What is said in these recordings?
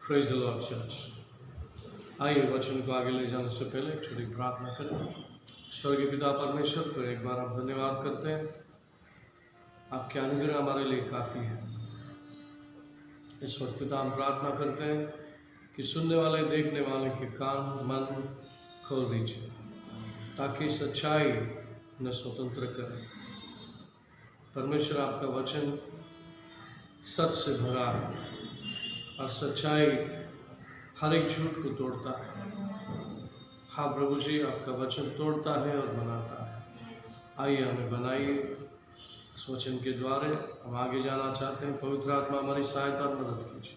Praise the Lord church. आइए वचन को आगे ले जाने से पहले छोटी प्रार्थना करें। स्वर्गीय पिता परमेश्वर, फिर एक बार हम धन्यवाद करते हैं, आपके अनुग्रह हमारे लिए काफ़ी है। इस वक्त पिता हम प्रार्थना करते हैं कि सुनने वाले देखने वाले के कान मन खोल दीजिए, ताकि सच्चाई न स्वतंत्र करें। परमेश्वर, आपका वचन सच से भरा है और सच्चाई हर एक झूठ को तोड़ता है। हाँ प्रभु जी, आपका वचन तोड़ता है और बनाता है। आइए हमें बनाइए इस वचन के द्वारा। हम आगे जाना चाहते हैं। पवित्र आत्मा हमारी सहायता और मदद कीजिए।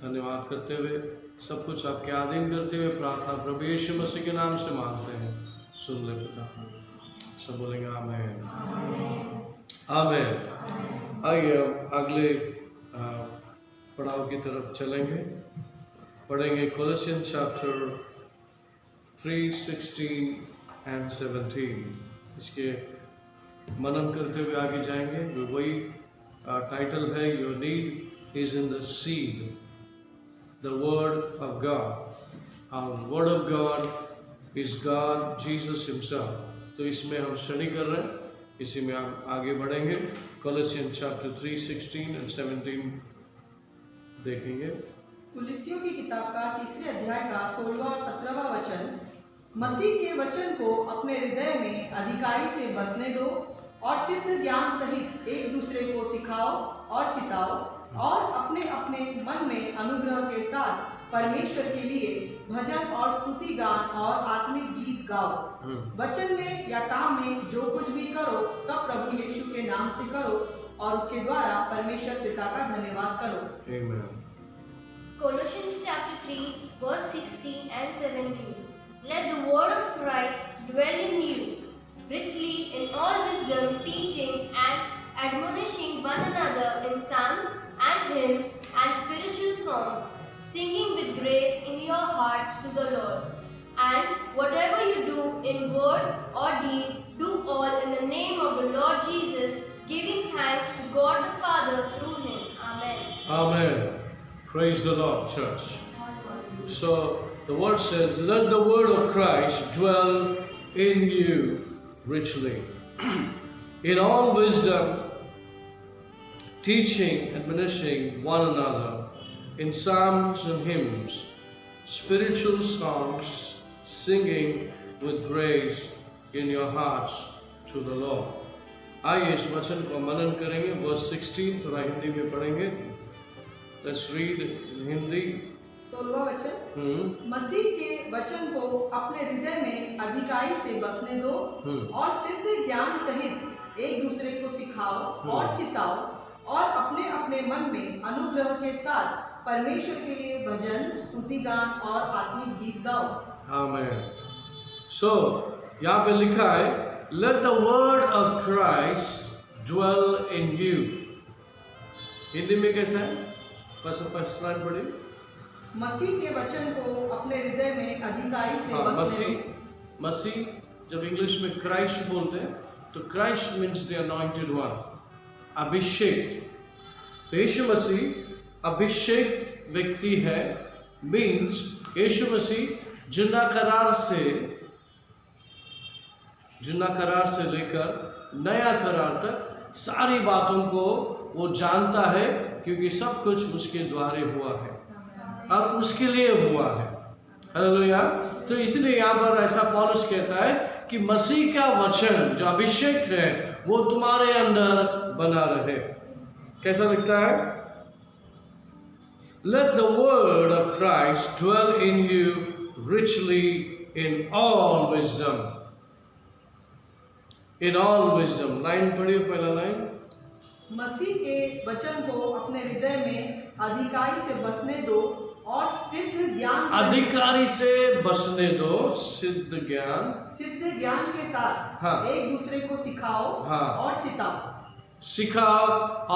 धन्यवाद करते हुए, सब कुछ आपके अधीन करते हुए प्रार्थना प्रभु यीशु मसीह के नाम से मांगते हैं, सुन ले पिता। सब बोलेंगे आमीन आमीन। आइए अगले पड़ाव की तरफ चलेंगे। पढ़ेंगे कोलोसियन चैप्टर 3:16 and 17। इसके मनन करते हुए आगे जाएंगे। वही टाइटल है, your need is in the seed, the word of God. और word of God is God Jesus himself. तो इसमें हम स्टडी कर रहे हैं, इसी में हम आगे बढ़ेंगे। कोलोसियन चैप्टर 3:16 and 17 देखेंगे। कुलिसियों की किताब का 3 अध्याय का 16वां और 17वां वचन। मसीह के वचन को अपने हृदय में अधिकारी से बसने दो और सिद्ध ज्ञान सहित एक दूसरे को सिखाओ और चिताओ, और अपने अपने मन में अनुग्रह के साथ परमेश्वर के लिए भजन और स्तुति गान और आत्मिक गीत गाओ। वचन में या काम में जो कुछ भी करो, सब प्रभु यीशु के नाम से करो और उसके द्वारा परमेश्वर पिता का धन्यवाद करो। आमीन। Colossians chapter 3 verse 16 and 17. Let the word of Christ dwell in you, richly in all wisdom, teaching and admonishing one another in psalms and hymns and spiritual songs, singing with grace in your hearts to the Lord. And whatever you do in word or deed, do all in the name of the Lord Jesus, giving thanks to God the Father through him. Amen. Amen. Praise the Lord, church. So the word says, let the word of Christ dwell in you richly, in all wisdom, teaching, admonishing one another in psalms and hymns, spiritual songs, singing with grace in your hearts to the Lord. आइए इस वचन को मनन करेंगे। Verse 16 थोड़ा हिंदी में पढ़ेंगे। Let's read in Hindi. 16वां वचन। मसीह के वचन को अपने हृदय में अधिकारी से बसने दो और सिद्ध ज्ञान सहित एक दूसरे को सिखाओ और चिताओ, और अपने अपने मन में अनुग्रह के साथ परमेश्वर के लिए भजन, स्तुति गान और आत्मिक गीत गाओ। आमीन। So यहाँ पे लिखा है, let the word of Christ dwell in you। Hindi में कैसा है? फर्स्ट लाइन पढ़ी। मसीह के वचन को अपने हृदय में अधिकारी से बसने दो। मसीह जब इंग्लिश में क्राइस्ट बोलते हैं तो Christ means the anointed one, अभिषेक। तो यीशु मसीह अभिषेक व्यक्ति है, मीन्स यीशु मसीह जुना करार से लेकर नया करार तक सारी बातों को वो जानता है, क्योंकि सब कुछ उसके द्वारे हुआ है और उसके लिए हुआ है। हालेलुया। तो इसलिए यहाँ पर ऐसा पौलुस कहता है कि मसीह का वचन जो अभिषेक है वो तुम्हारे अंदर बना रहे। कैसा लिखता है? Let the word of Christ dwell in you richly in all wisdom। In all wisdom। Line पढ़िए, पहला लाइन। मसीह के वचन को अपने हृदय में अधिकारी से बसने दो और सिद्ध ज्ञान, अधिकारी से बसने दो, सिद्ध ज्ञान के साथ एक दूसरे को सिखाओ और चिताओ। सिखाओ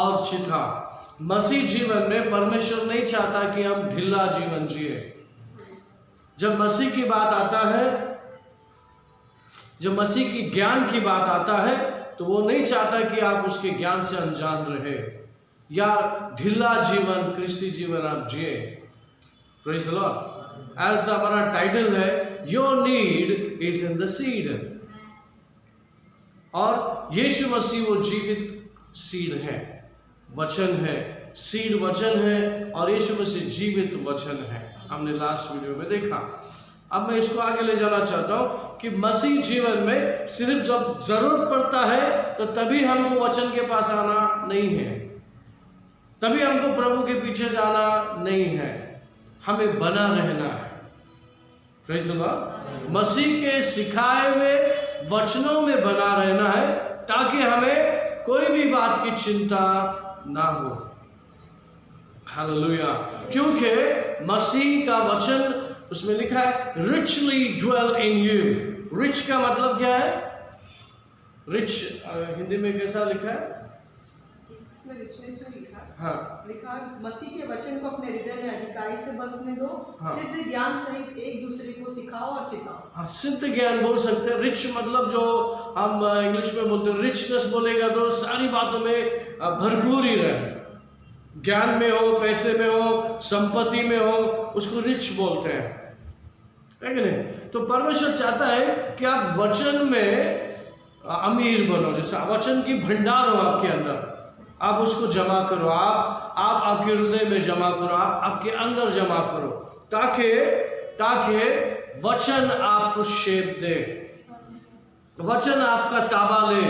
और चिताओ। मसीह जीवन में परमेश्वर नहीं चाहता कि हम ढीला जीवन जिए। जब मसीह की बात आता है, जब मसीह की ज्ञान की बात आता है, तो वो नहीं चाहता कि आप उसके ज्ञान से अनजान रहे या ढीला जीवन क्रिस्ती जीवन आप जिए। Praise the Lord. एज हमारा टाइटल है, your need is in the seed. और यीशु मसीह वो जीवित सीड है, वचन है, सीड वचन है, और यीशु मसीह जीवित वचन है। हमने लास्ट वीडियो में देखा। अब मैं इसको आगे ले जाना चाहता हूं कि मसीह जीवन में सिर्फ जब जरूरत पड़ता है तो तभी हमको वचन के पास आना नहीं है, तभी हमको प्रभु के पीछे जाना नहीं है, हमें बना रहना है। Praise the Lord. मसीह के सिखाए हुए वचनों में बना रहना है ताकि हमें कोई भी बात की चिंता ना हो। हालेलुया। क्योंकि मसीह का वचन, उसमें लिखा है richly dwell in you। Rich का मतलब क्या है? रिच हिंदी में कैसा लिखा है? इसमें richness में लिखा है। हाँ, लिखा है, मसीह के वचन को अपने हृदय में अधिकाई से बसने दो। हाँ। सिद्ध ज्ञान सहित एक दूसरे को सिखाओ और चिताओ। हाँ, सिद्ध ज्ञान बोल सकते हैं। रिच मतलब जो हम इंग्लिश में बोलते हैं, रिचनेस बोलेगा तो सारी बातों में भरपूर ही रहे। ज्ञान में हो, पैसे में हो, संपत्ति में हो, उसको रिच बोलते हैं, है कि नहीं? तो परमेश्वर चाहता है कि आप वचन में अमीर बनो, जैसा वचन की भंडार हो आपके अंदर, आप उसको जमा करो, आप आपके हृदय में जमा करो, आप आपके अंदर जमा करो, ताकि वचन आपको शेप दे, वचन आपका ताबा ले,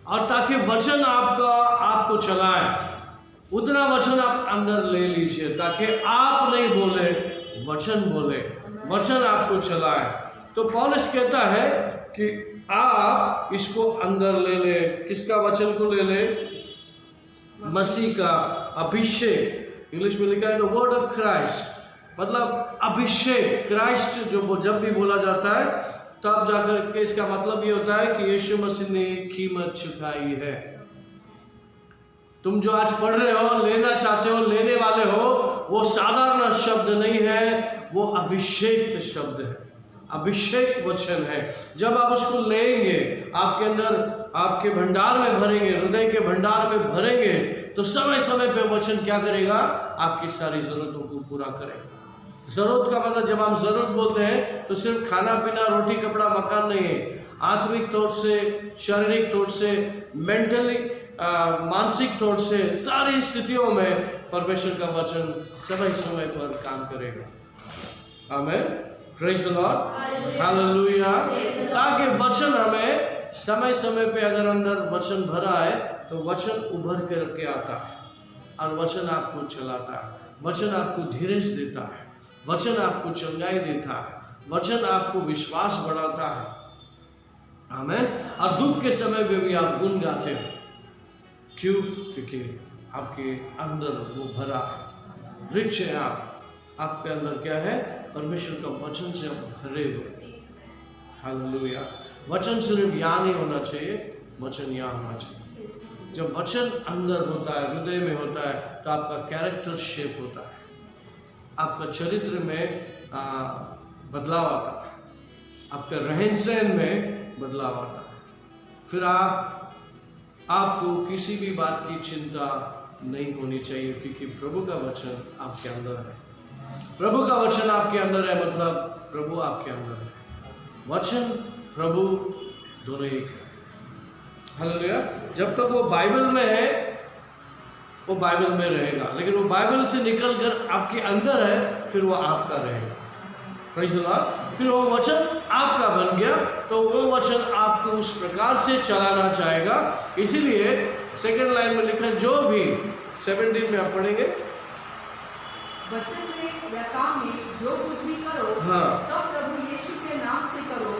और ताकि वचन आपको चलाए। उतना वचन आप अंदर ले लीजिए ताकि आप नहीं बोले, वचन बोले, वचन आपको चलाए। तो पौलुस कहता है कि आप इसको अंदर ले ले। किसका वचन को ले ले? मसीह का अभिषेक। इंग्लिश में लिखा है द वर्ड ऑफ क्राइस्ट, मतलब अभिषेक। क्राइस्ट जो जब भी बोला जाता है तब जाकर के इसका मतलब ये होता है कि यीशु मसीह ने कीमत चुकाई है। तुम जो आज पढ़ रहे हो, लेना चाहते हो, लेने वाले हो, वो साधारण शब्द नहीं है, वो अभिषेक शब्द है, अभिषेक वचन है। जब आप उसको लेंगे, आपके अंदर, आपके भंडार में भरेंगे, हृदय के भंडार में भरेंगे, तो समय समय पे वचन क्या करेगा? आपकी सारी जरूरतों को पूरा करेगा। जरूरत का मतलब, जब हम जरूरत बोलते हैं तो सिर्फ खाना पीना, रोटी कपड़ा मकान नहीं है। आत्मिक तौर से, शारीरिक तौर से, मेंटली, मानसिक तौर से, सारी स्थितियों में परमेश्वर का वचन समय समय पर काम करेगा। आमीन। Praise the Lord. हालेलुया। ताकि वचन हमें समय समय पे, अगर अंदर वचन भरा है तो वचन उभर करके आता है, और वचन आपको चलाता है, वचन आपको धीरज देता है, वचन आपको चंगाई देता है, वचन आपको विश्वास बढ़ाता है। आमीन। और दुख के समय में भी आप गुण गाते हो। क्यों? क्योंकि आपके अंदर वो भरा है, रिच है। आपके अंदर क्या है? परमेश्वर का वचन से आप भरे हुए। हालेलुया। वचन सिर्फ यहाँ नहीं होना चाहिए, वचन यहाँ होना चाहिए। जब वचन अंदर होता है, हृदय में होता है, तो आपका कैरेक्टर शेप होता है, आपका चरित्र में बदलाव आता है, आपका रहन सहन में बदलाव आता है। फिर आपको किसी भी बात की चिंता नहीं होनी चाहिए, क्योंकि प्रभु का वचन आपके अंदर है। प्रभु का वचन आपके अंदर है, मतलब प्रभु आपके अंदर है। वचन प्रभु दोनों एक है। हालेलुया। जब तक वो बाइबल में है, वो बाइबल में रहेगा, लेकिन वो बाइबल से निकलकर आपके अंदर है, फिर वो आपका रहेगा। Praise the Lord. फिर वो वचन आपका बन गया, तो वो वचन आपको उस प्रकार से चलाना चाहेगा। इसीलिए सेकंड लाइन में लिखा, जो भी 17 में आप पढ़ेंगे, वचन में या काम में जो कुछ भी करो, हाँ, सब प्रभु यीशु के नाम से करो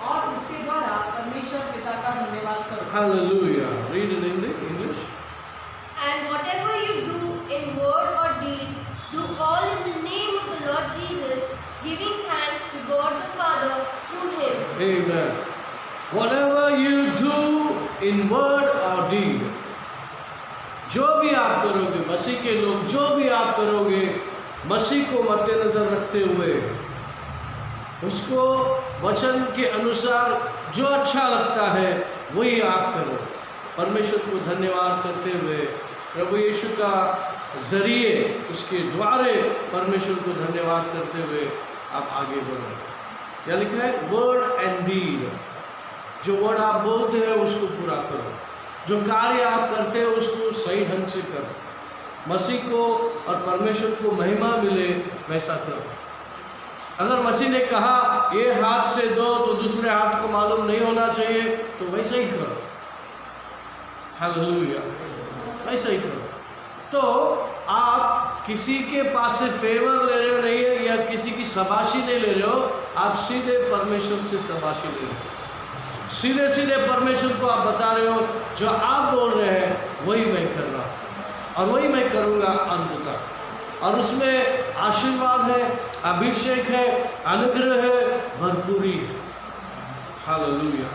और उसके द्वारा परमेश्वर पिता का धन्यवाद करो। Hallelujah. Read in English. And whatever you do in word or deed, do all in the name of the Lord Jesus, giving thanks to God the Father through Him. Amen. Whatever you do in word or deed, जो भी आप करोगे, मसीह के लोग जो भी आप करोगे, मसीह को मद्देनजर रखते हुए, उसको वचन के अनुसार जो अच्छा लगता है वही आप करो। परमेश्वर को धन्यवाद करते हुए, प्रभु यीशु का जरिए, उसके द्वारे परमेश्वर को धन्यवाद करते हुए आप आगे बढ़ो। क्या लिखा है? Word and deed. जो वर्ड आप बोलते हैं उसको पूरा करो, जो कार्य आप करते हो उसको सही ढंग से करो, मसीह को और परमेश्वर को महिमा मिले वैसा करो। अगर मसीह ने कहा ये हाथ से दो तो दूसरे हाथ को मालूम नहीं होना चाहिए, तो वैसा ही करो। हालेलुया, वैसा ही करो। तो आप किसी के पास से फेवर ले रहे हो नहीं है, या किसी की शाबाशी नहीं ले रहे हो, आप सीधे परमेश्वर से शाबाशी ले रहे हो। सीधे सीधे परमेश्वर को आप बता रहे हो जो आप बोल रहे हैं वही मैं कर रहा हूँ और वही मैं करूँगा अंत तक। और उसमें आशीर्वाद है, अभिषेक है, अनुग्रह है, भरपूरी है। Hallelujah,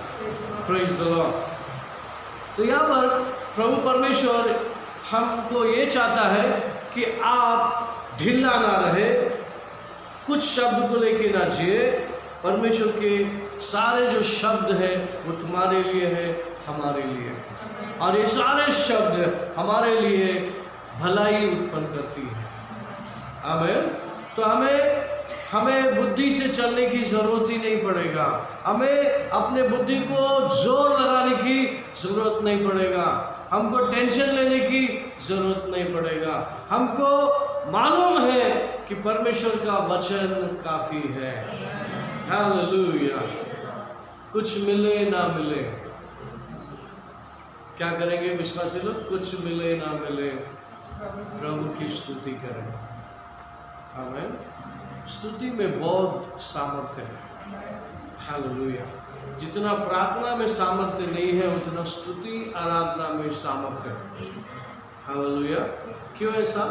praise the Lord. तो यहाँ पर प्रभु परमेश्वर हमको ये चाहता है कि आप ढीला ना रहे, कुछ शब्द को लेके ना जिए। परमेश्वर के सारे जो शब्द है वो तुम्हारे लिए है, हमारे लिए, और ये सारे शब्द हमारे लिए भलाई उत्पन्न करती है। आमीन। तो हमें बुद्धि से चलने की जरूरत ही नहीं पड़ेगा, हमें अपने बुद्धि को जोर लगाने की जरूरत नहीं पड़ेगा, हमको टेंशन लेने की जरूरत नहीं पड़ेगा। हमको मालूम है कि परमेश्वर का वचन काफी है। हालेलुया। कुछ मिले ना मिले, क्या करेंगे विश्वासी लोग? कुछ मिले ना मिले, प्रभु की स्तुति करें। आमीन। स्तुति में बहुत सामर्थ्य है। हालेलुया। जितना प्रार्थना में सामर्थ्य नहीं है, उतना स्तुति आराधना में सामर्थ्य है। हालेलुया। क्यों ऐसा?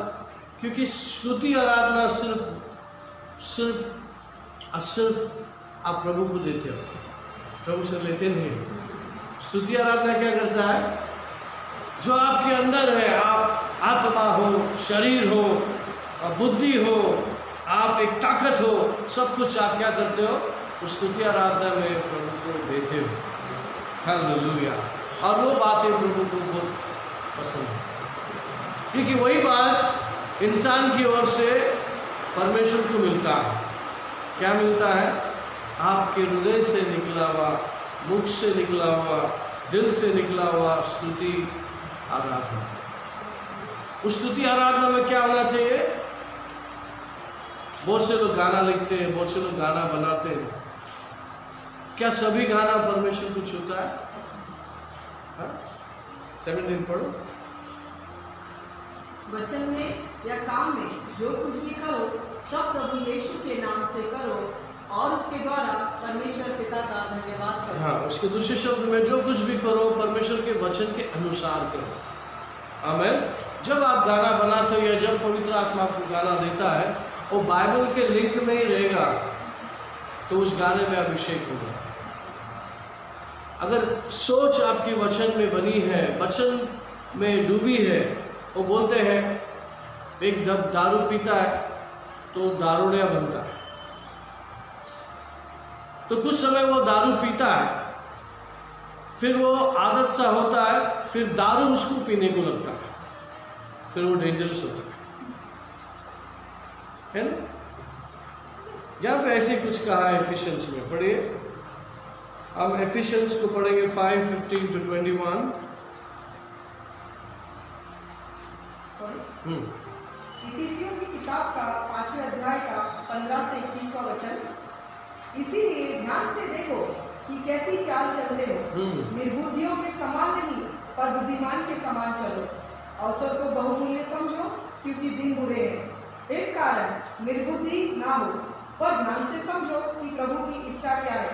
क्योंकि स्तुति आराधना सिर्फ आप प्रभु को देते हो, प्रभु से लेते नहीं। स्तुति आराधना क्या करता है? जो आपके अंदर है, आप आत्मा हो, शरीर हो, बुद्धि हो, आप एक ताकत हो, सब कुछ आप क्या करते हो? उस स्तुति आराधना में प्रभु को देते हो। हालेलुया। और वो बातें प्रभु को बहुत पसंद है, क्योंकि वही बात इंसान की ओर से परमेश्वर को मिलता है। क्या मिलता है? आपके हृदय से निकला हुआ, मुख से निकला हुआ, दिल से निकला हुआ स्तुति आराधना। उस स्तुति आराधना में क्या होना चाहिए? बहुत से लोग गाना लिखते हैं, बहुत से लोग गाना बनाते हैं। क्या सभी गाना परमेश्वर को छूता है? 17 पढ़ो। वचन में या काम में जो कुछ भी करो, सब प्रभु यीशु के नाम से करो और उसके द्वारा परमेश्वर पिता का धन्यवाद करो। हाँ, उसके दूसरे शब्द में जो कुछ भी करो परमेश्वर के वचन के अनुसार करो। आमीन। जब आप गाना बनाते हो या जब पवित्र आत्मा आपको गाना देता है, वो बाइबल के लिंक में ही रहेगा, तो उस गाने में अभिषेक होगा। अगर सोच आपकी वचन में बनी है, वचन में डूबी है, वो बोलते हैं एक जब दारू पीता है तो दारूडिया बनता है। तो कुछ समय वो दारू पीता है, फिर वो आदत सा होता है, फिर दारू उसको पीने को लगता है, फिर वो डेंजरस होता है ना? यहाँ पे ऐसे कुछ कहा है एफिशिएंस में, पढ़िए। हम एफिशिएंस को पढ़ेंगे 5:15-21। इफिसियों की किताब का 5वें अध्याय का 15 से 21वां वचन। इसीलिए ध्यान से देखो कि कैसी चाल चलते हो, निर्बुद्धियों के समान नहीं पर बुद्धिमान के समान चलो। अवसर को बहुमूल्य समझो क्योंकि दिन बुरे हैं। इस कारण निर्बुद्धि ना हो, पर ध्यान से समझो कि प्रभु की इच्छा क्या है।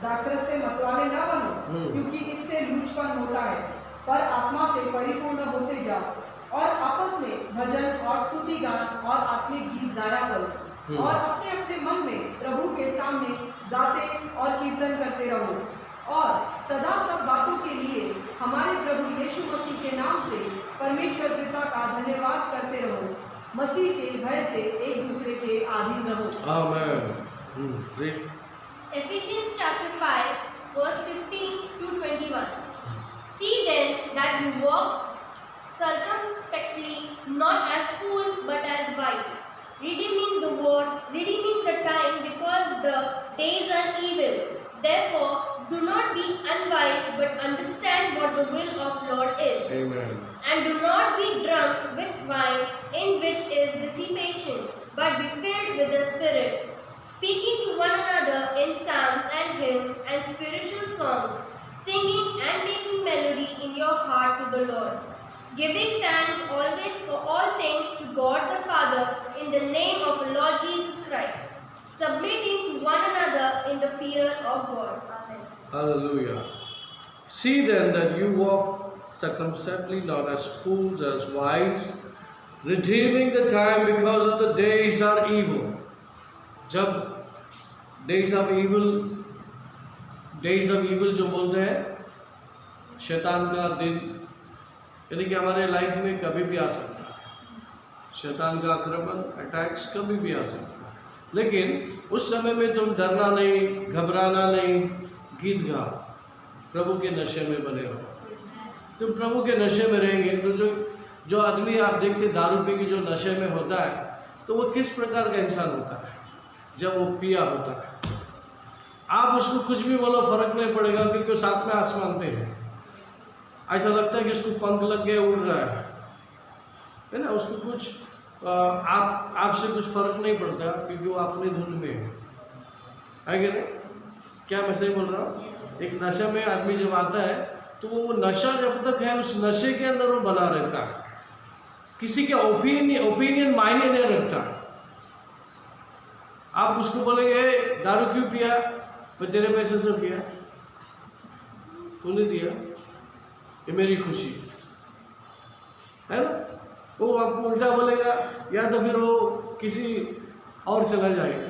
दाखरस से मतवाले ना बनो, क्योंकि इससे लूचपन होता है, पर आत्मा से परिपूर्ण होते जाओ और आपस में भजन और स्तुति गान और आत्मिक गीत गाया करो और अपने अपने मन में प्रभु के सामने गाते और कीर्तन करते रहो और सदा सब बातों के लिए हमारे प्रभु यीशु मसीह के नाम से परमेश्वर पिता का धन्यवाद करते रहो। मसीह के भय से एक दूसरे के अधीन रहो। आमीन। Ephesians chapter 5 verse 15 to 21. See then that you walk circumspectly circumspectly, not as fools but as wise, redeeming the word, redeeming the time, because the days are evil. Therefore, do not be unwise, but understand what the will of Lord is. Amen. And do not be drunk with wine, in which is dissipation, but be filled with the Spirit, speaking to one another in psalms and hymns and spiritual songs, singing and making melody in your heart to the Lord, giving thanks always for all things to God the Father in the name of the Lord Jesus Christ, submitting to one another in the fear of God. Amen. Hallelujah. See then that you walk circumspectly, not as fools, as wise, redeeming the time, because of the days are evil. जब days of evil जो बोलते हैं, शैतान का दिन, यानी कि हमारे लाइफ में कभी भी आ सकता है। शैतान का आक्रमण, अटैक्स कभी भी आ सकता है, लेकिन उस समय में तुम डरना नहीं, घबराना नहीं, गीत गा, प्रभु के नशे में बने रहो। तुम प्रभु के नशे में रहेंगे तो जो आदमी आप देखते दारू पी के जो नशे में होता है, तो वो किस प्रकार का इंसान होता है जब वो पिया होता है। आप उसको कुछ भी बोलो फर्क नहीं पड़ेगा, क्योंकि साथ में आसमान पे है। ऐसा लगता है कि उसको पंख लग गए, उड़ रहा है ना। उसको कुछ आपसे कुछ फर्क नहीं पड़ता, क्योंकि वो अपनी धुन में है कि नहीं। क्या मैं सही बोल रहा हूँ? एक नशा में आदमी जब आता है तो वो नशा जब तक है, उस नशे के अंदर वो बना रहता है, किसी के ओपिनियन मायने नहीं रखता। आप उसको बोलेंगे दारू क्यों पिया? मैं तेरे पैसे से पिया, तूने दिया, ये मेरी खुशी है ना। वो आपको उल्टा बोलेगा, या तो फिर वो किसी और चला जाएगा,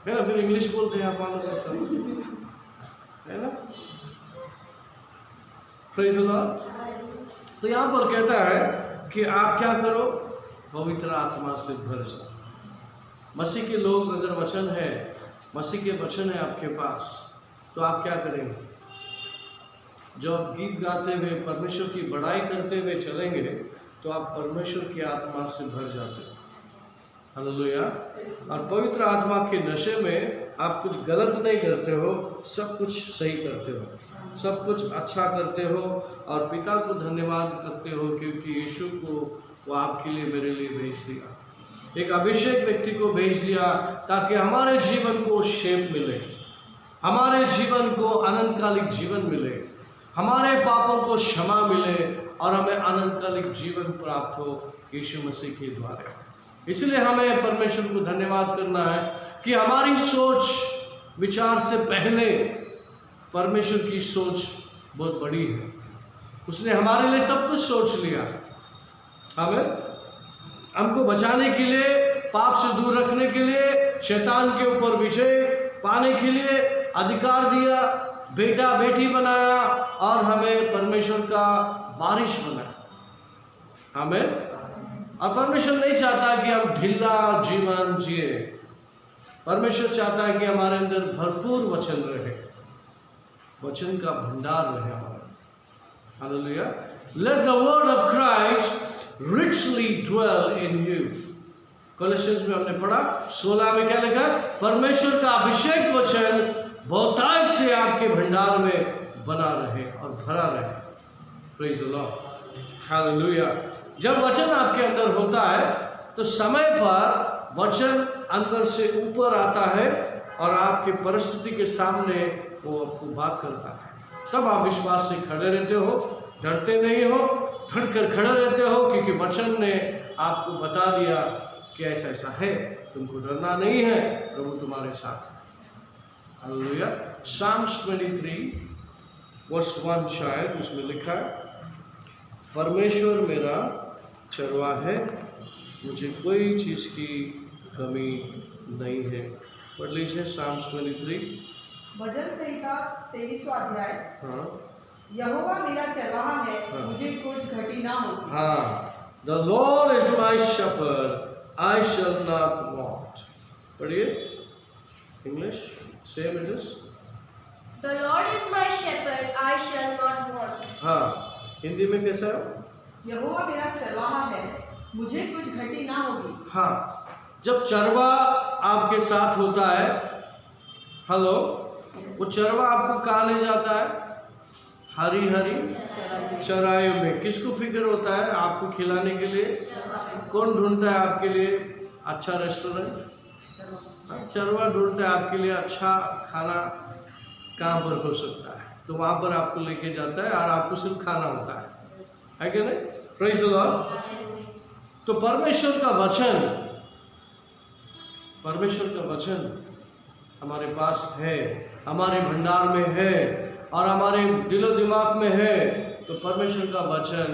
है ना। फिर इंग्लिश बोलते हैं आप लोग, है ना। Praise the Lord. तो यहाँ पर कहता है कि आप क्या करो, पवित्र आत्मा से भर जाओ। मसीह के लोग अगर वचन है, मसीह के वचन है आपके पास, तो आप क्या करेंगे? जब आप गीत गाते हुए परमेश्वर की बड़ाई करते हुए चलेंगे, तो आप परमेश्वर की आत्मा से भर जाते हो। हालेलुया। और पवित्र आत्मा के नशे में आप कुछ गलत नहीं करते हो, सब कुछ सही करते हो, सब कुछ अच्छा करते हो, और पिता को धन्यवाद करते हो, क्योंकि यीशु को वो आपके लिए, मेरे लिए भेज दिया, एक अभिषेक व्यक्ति को भेज दिया, ताकि हमारे जीवन को शेप मिले, हमारे जीवन को अनंतकालिक जीवन मिले, हमारे पापों को क्षमा मिले, और हमें अनंतकालिक जीवन प्राप्त हो यीशु मसीह के द्वारा। इसलिए हमें परमेश्वर को धन्यवाद करना है कि हमारी सोच विचार से पहले परमेश्वर की सोच बहुत बड़ी है। उसने हमारे लिए सब कुछ सोच लिया, हमें हमको बचाने के लिए, पाप से दूर रखने के लिए, शैतान के ऊपर विजय पाने के लिए अधिकार दिया, बेटा बेटी बनाया, और हमें परमेश्वर का वारिस बनाया। हमें और परमेश्वर नहीं चाहता कि हम ढीला जीवन जिए। परमेश्वर चाहता है कि हमारे अंदर भरपूर वचन रहे, वचन का भंडार रहे हमारा। Hallelujah. Late the word of Christ richly dwell in you। कोलोसियंस में हमने पढ़ा 16 में क्या लिखा? परमेश्वर का अभिषेक वचन बहुतायत से आपके भंडार में बना रहे और भरा रहे। Praise the Lord. हालेलुया। जब वचन आपके अंदर होता है तो समय पर वचन अंदर से ऊपर आता है और आपकी परिस्थिति के सामने वो आपको बात करता है। तब आप विश्वास से खड़े रहते हो, डरते नहीं हो, धड़कर खड़े रहते हो, क्योंकि वचन ने आपको बता दिया कि ऐसा ऐसा है, तुमको डरना नहीं है, प्रभु तुम्हारे साथ है। हालेलुया। Psalms 23 वर्स 1 शायद उसमें लिखा है, परमेश्वर मेरा चरवाहा है, मुझे कोई चीज़ की कमी नहीं है। पढ़ लीजिए Psalms 23। भजन संहिता 23वां अध्याय। हाँ, यहोवा मेरा चरवाहा है, हाँ। मुझे कुछ घटी ना हो। हाँ, The Lord is my shepherd, I shall not want। पढ़िए English, same it is. The Lord is my shepherd, I shall not want। हाँ, हिंदी में कैसा है? यहोवा मेरा चरवाहा है, मुझे कुछ घटी ना होगी। हाँ, जब चरवा आपके साथ होता है, हेलो, वो चरवा आपको कहाँ ले जाता है? हरी हरी चराइयों में। किसको फिक्र होता है आपको खिलाने के लिए? कौन ढूंढता है आपके लिए अच्छा रेस्टोरेंट? चरवा ढूंढता है आपके लिए अच्छा खाना कहाँ पर हो सकता है, तो वहाँ पर आपको लेके जाता है और आपको सिर्फ खाना होता है क्या नहीं? Praise the Lord. तो परमेश्वर का वचन हमारे पास है, हमारे भंडार में है और हमारे दिलो दिमाग में है। तो परमेश्वर का वचन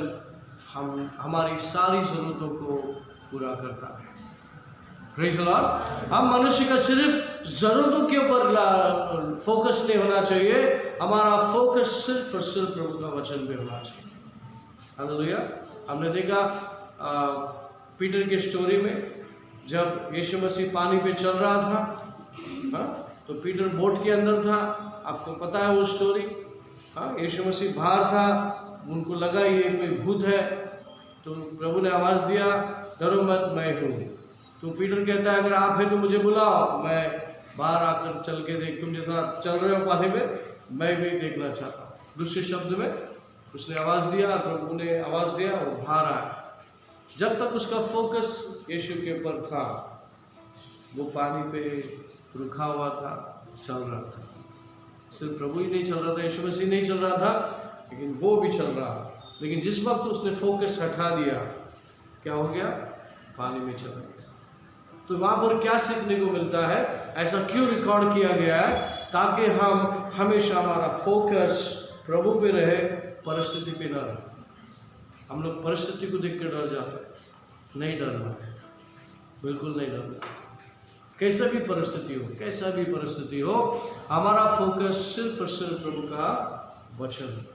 हमारी सारी ज़रूरतों को पूरा करता है। Praise the Lord. हम मनुष्य का सिर्फ ज़रूरतों के ऊपर फोकस नहीं होना चाहिए, हमारा फोकस सिर्फ और सिर्फ प्रभु का वचन पे होना चाहिए। हालेलुया। हमने देखा पीटर की स्टोरी में, जब यीशु मसीह पानी पे चल रहा था, तो पीटर बोट के अंदर था, आपको पता है वो स्टोरी। यीशु मसीह बाहर था, उनको लगा ये कोई भूत है, तो प्रभु ने आवाज़ दिया, डरो मत, मैं हूँ। तो पीटर कहता है, अगर आप हैं तो मुझे बुलाओ, मैं बाहर आकर चल के देख, तुम जैसा चल रहे हो पानी में, मैं भी देखना चाहता हूँ। दूसरे शब्द में उसने आवाज़ दिया, प्रभु ने आवाज़ दिया, वो बाहर आया। जब तक उसका फोकस यीशु के ऊपर था, वो पानी पे रुका हुआ था, चल रहा था। सिर्फ प्रभु ही नहीं चल रहा था, यीशु मसीह नहीं चल रहा था, लेकिन वो भी चल रहा था। लेकिन जिस वक्त उसने फोकस हटा दिया, क्या हो गया? पानी में चला गया। तो वहाँ पर क्या सीखने को मिलता है? ऐसा क्यों रिकॉर्ड किया गया है? ताकि हम हमेशा हमारा फोकस प्रभु पे रहे, परिस्थिति पे ना रहे। हम लोग परिस्थिति को देख कर डर जाते हैं, नहीं डरना है, बिल्कुल नहीं डरना। कैसा भी परिस्थिति हो, हमारा फोकस सिर्फ और सिर्फ प्रभु का वचन।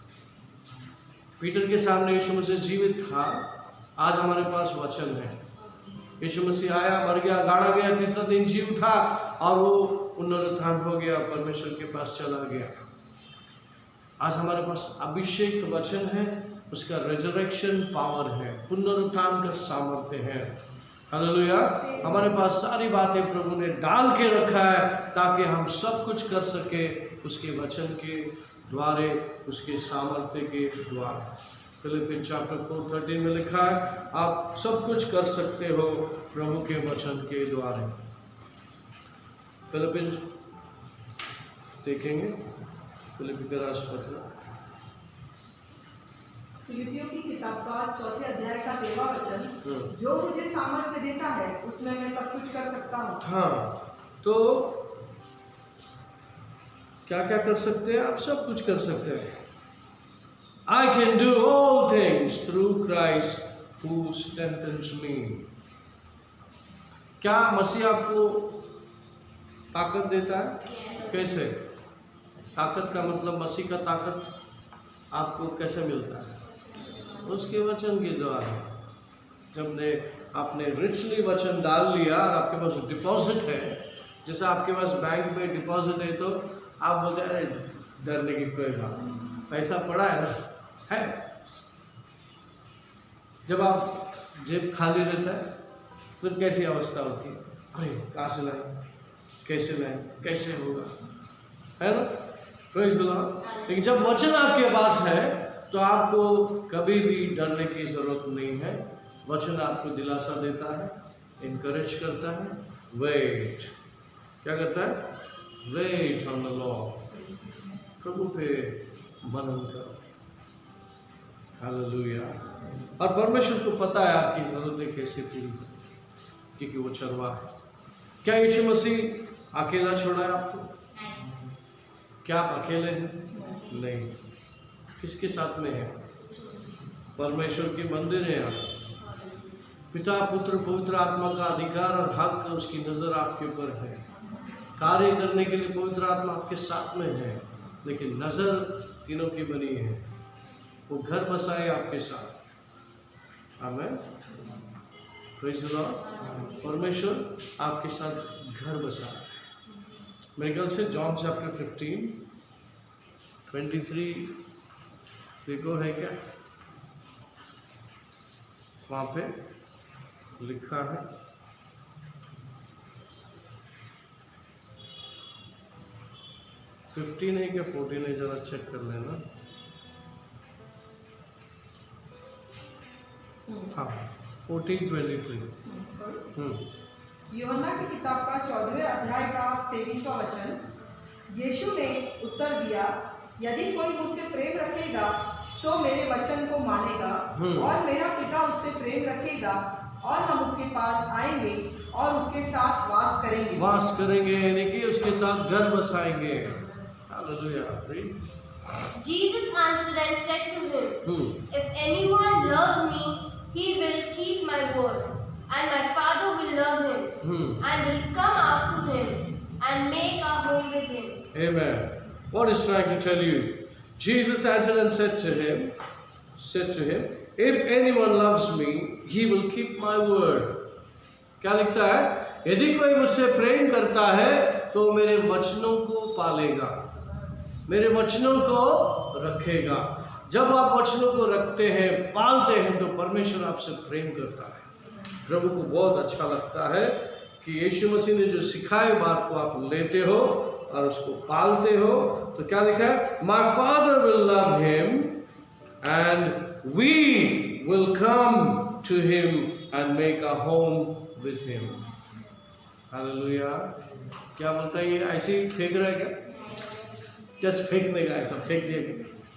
पीटर के सामने यीशु मसीह जीवित था, आज हमारे पास वचन है। यीशु मसीह आया, मर गया, गाड़ा गया, तीसरा दिन जी उठा और वो पुनरुत्थान हो गया, परमेश्वर के पास चला गया। आज हमारे पास अभिषेक वचन है, उसका रिजरेक्शन पावर है, पुनरुत्थान का सामर्थ्य है। हालेलुया। हमारे पास सारी बातें प्रभु ने डाल के रखा है ताकि हम सब कुछ कर सके उसके वचन के द्वारे, उसके सामर्थ्य के द्वारा। फिलिपियंस चैप्टर 4:13 में लिखा है, आप सब कुछ कर सकते हो प्रभु के वचन के द्वारा। फिलिपियंस देखेंगे, फिलिपियों का राष्ट्रपत्र, फिलिपियों की किताब का 4 अध्याय का 13वां वचन, जो मुझे सामर्थ्य देता है उसमें मैं सब कुछ कर सकता हूँ। हाँ, तो क्या क्या कर सकते हैं? आप सब कुछ कर सकते हैं। I can do all things through Christ who strengthens me. क्या मसीह आपको ताकत देता है? कैसे? ताकत का मतलब, मसीह का ताकत आपको कैसे मिलता है? उसके वचन के द्वारा। जब आपने रिचली वचन डाल लिया और आपके पास डिपॉजिट है, जैसे आपके पास बैंक में डिपॉजिट है, तो आप बोलते हैं अरे डरने की कोई बात, पैसा पड़ा है ना, है। जब आप जेब खाली रहता है फिर कैसी अवस्था होती है? अरे कहाँ से लाए, कैसे लाए, कैसे होगा, है ना? Praise the Lord. लेकिन जब वचन आपके पास है तो आपको कभी भी डरने की जरूरत नहीं है। वचन आपको दिलासा देता है, इनकरेज करता है। वेट, क्या करता है? वेट ऑन द लॉर्ड, प्रभु पे मनन करो। हालेलुया। और परमेश्वर को पता है आपकी जरूरतें कैसे पूरी करें, क्योंकि वो चरवाहा है। क्या यीशु मसीह अकेला छोड़ा है आपको? क्या आप अकेले हैं? नहीं। किसके साथ में है? परमेश्वर के मंदिर है आप। पिता, पुत्र, पवित्र आत्मा का अधिकार और हक, उसकी नज़र आपके ऊपर है। कार्य करने के लिए पवित्र आत्मा आपके साथ में है, लेकिन नज़र तीनों की बनी है। वो घर बसाए आपके साथ। आमीन। Praise the Lord. परमेश्वर आपके साथ घर बसा है। मेरे ख्याल से जॉन चैप्टर 15:23 देखो है क्या? वहाँ पे लिखा है। फिफ्टीन है क्या 14 है, जरा चेक कर लेना। हाँ 14:23। यूहन्ना की किताब का 14वें अध्याय का 23वां वचन। यीशु ने उत्तर दिया, यदि कोई मुझसे प्रेम रखेगा तो मेरे वचन को मानेगा, और मेरा पिता उससे प्रेम रखेगा और हम उसके पास आएंगे और उसके साथ वास करेंगे, यानी कि उसके साथ घर बसाएंगे। Hallelujah. Jesus answered and said to him, If anyone loves me, he will keep my word, and my Father will love him, and will come out to him, and make a home with him. Amen. What is trying to tell you? Jesus answered and said to him, If anyone loves me, he will keep my word. क्या लिखता है? यदि कोई मुझसे प्रेम करता है तो मेरे वचनों को पालेगा, मेरे वचनों को रखेगा। जब आप वचनों को रखते हैं, पालते हैं, तो परमेश्वर आपसे प्रेम करता है। प्रभु को बहुत अच्छा लगता है कि यीशु मसीह ने जो सिखाई बात को आप लेते हो और उसको पालते हो। तो क्या लिखा है? My father will love him and we will come to him and make a home with him. Hallelujah. क्या बोलता है ये? ऐसे ही फेंक रहा है क्या? जस्ट फेंक देगा, ऐसा फेंक दिया कि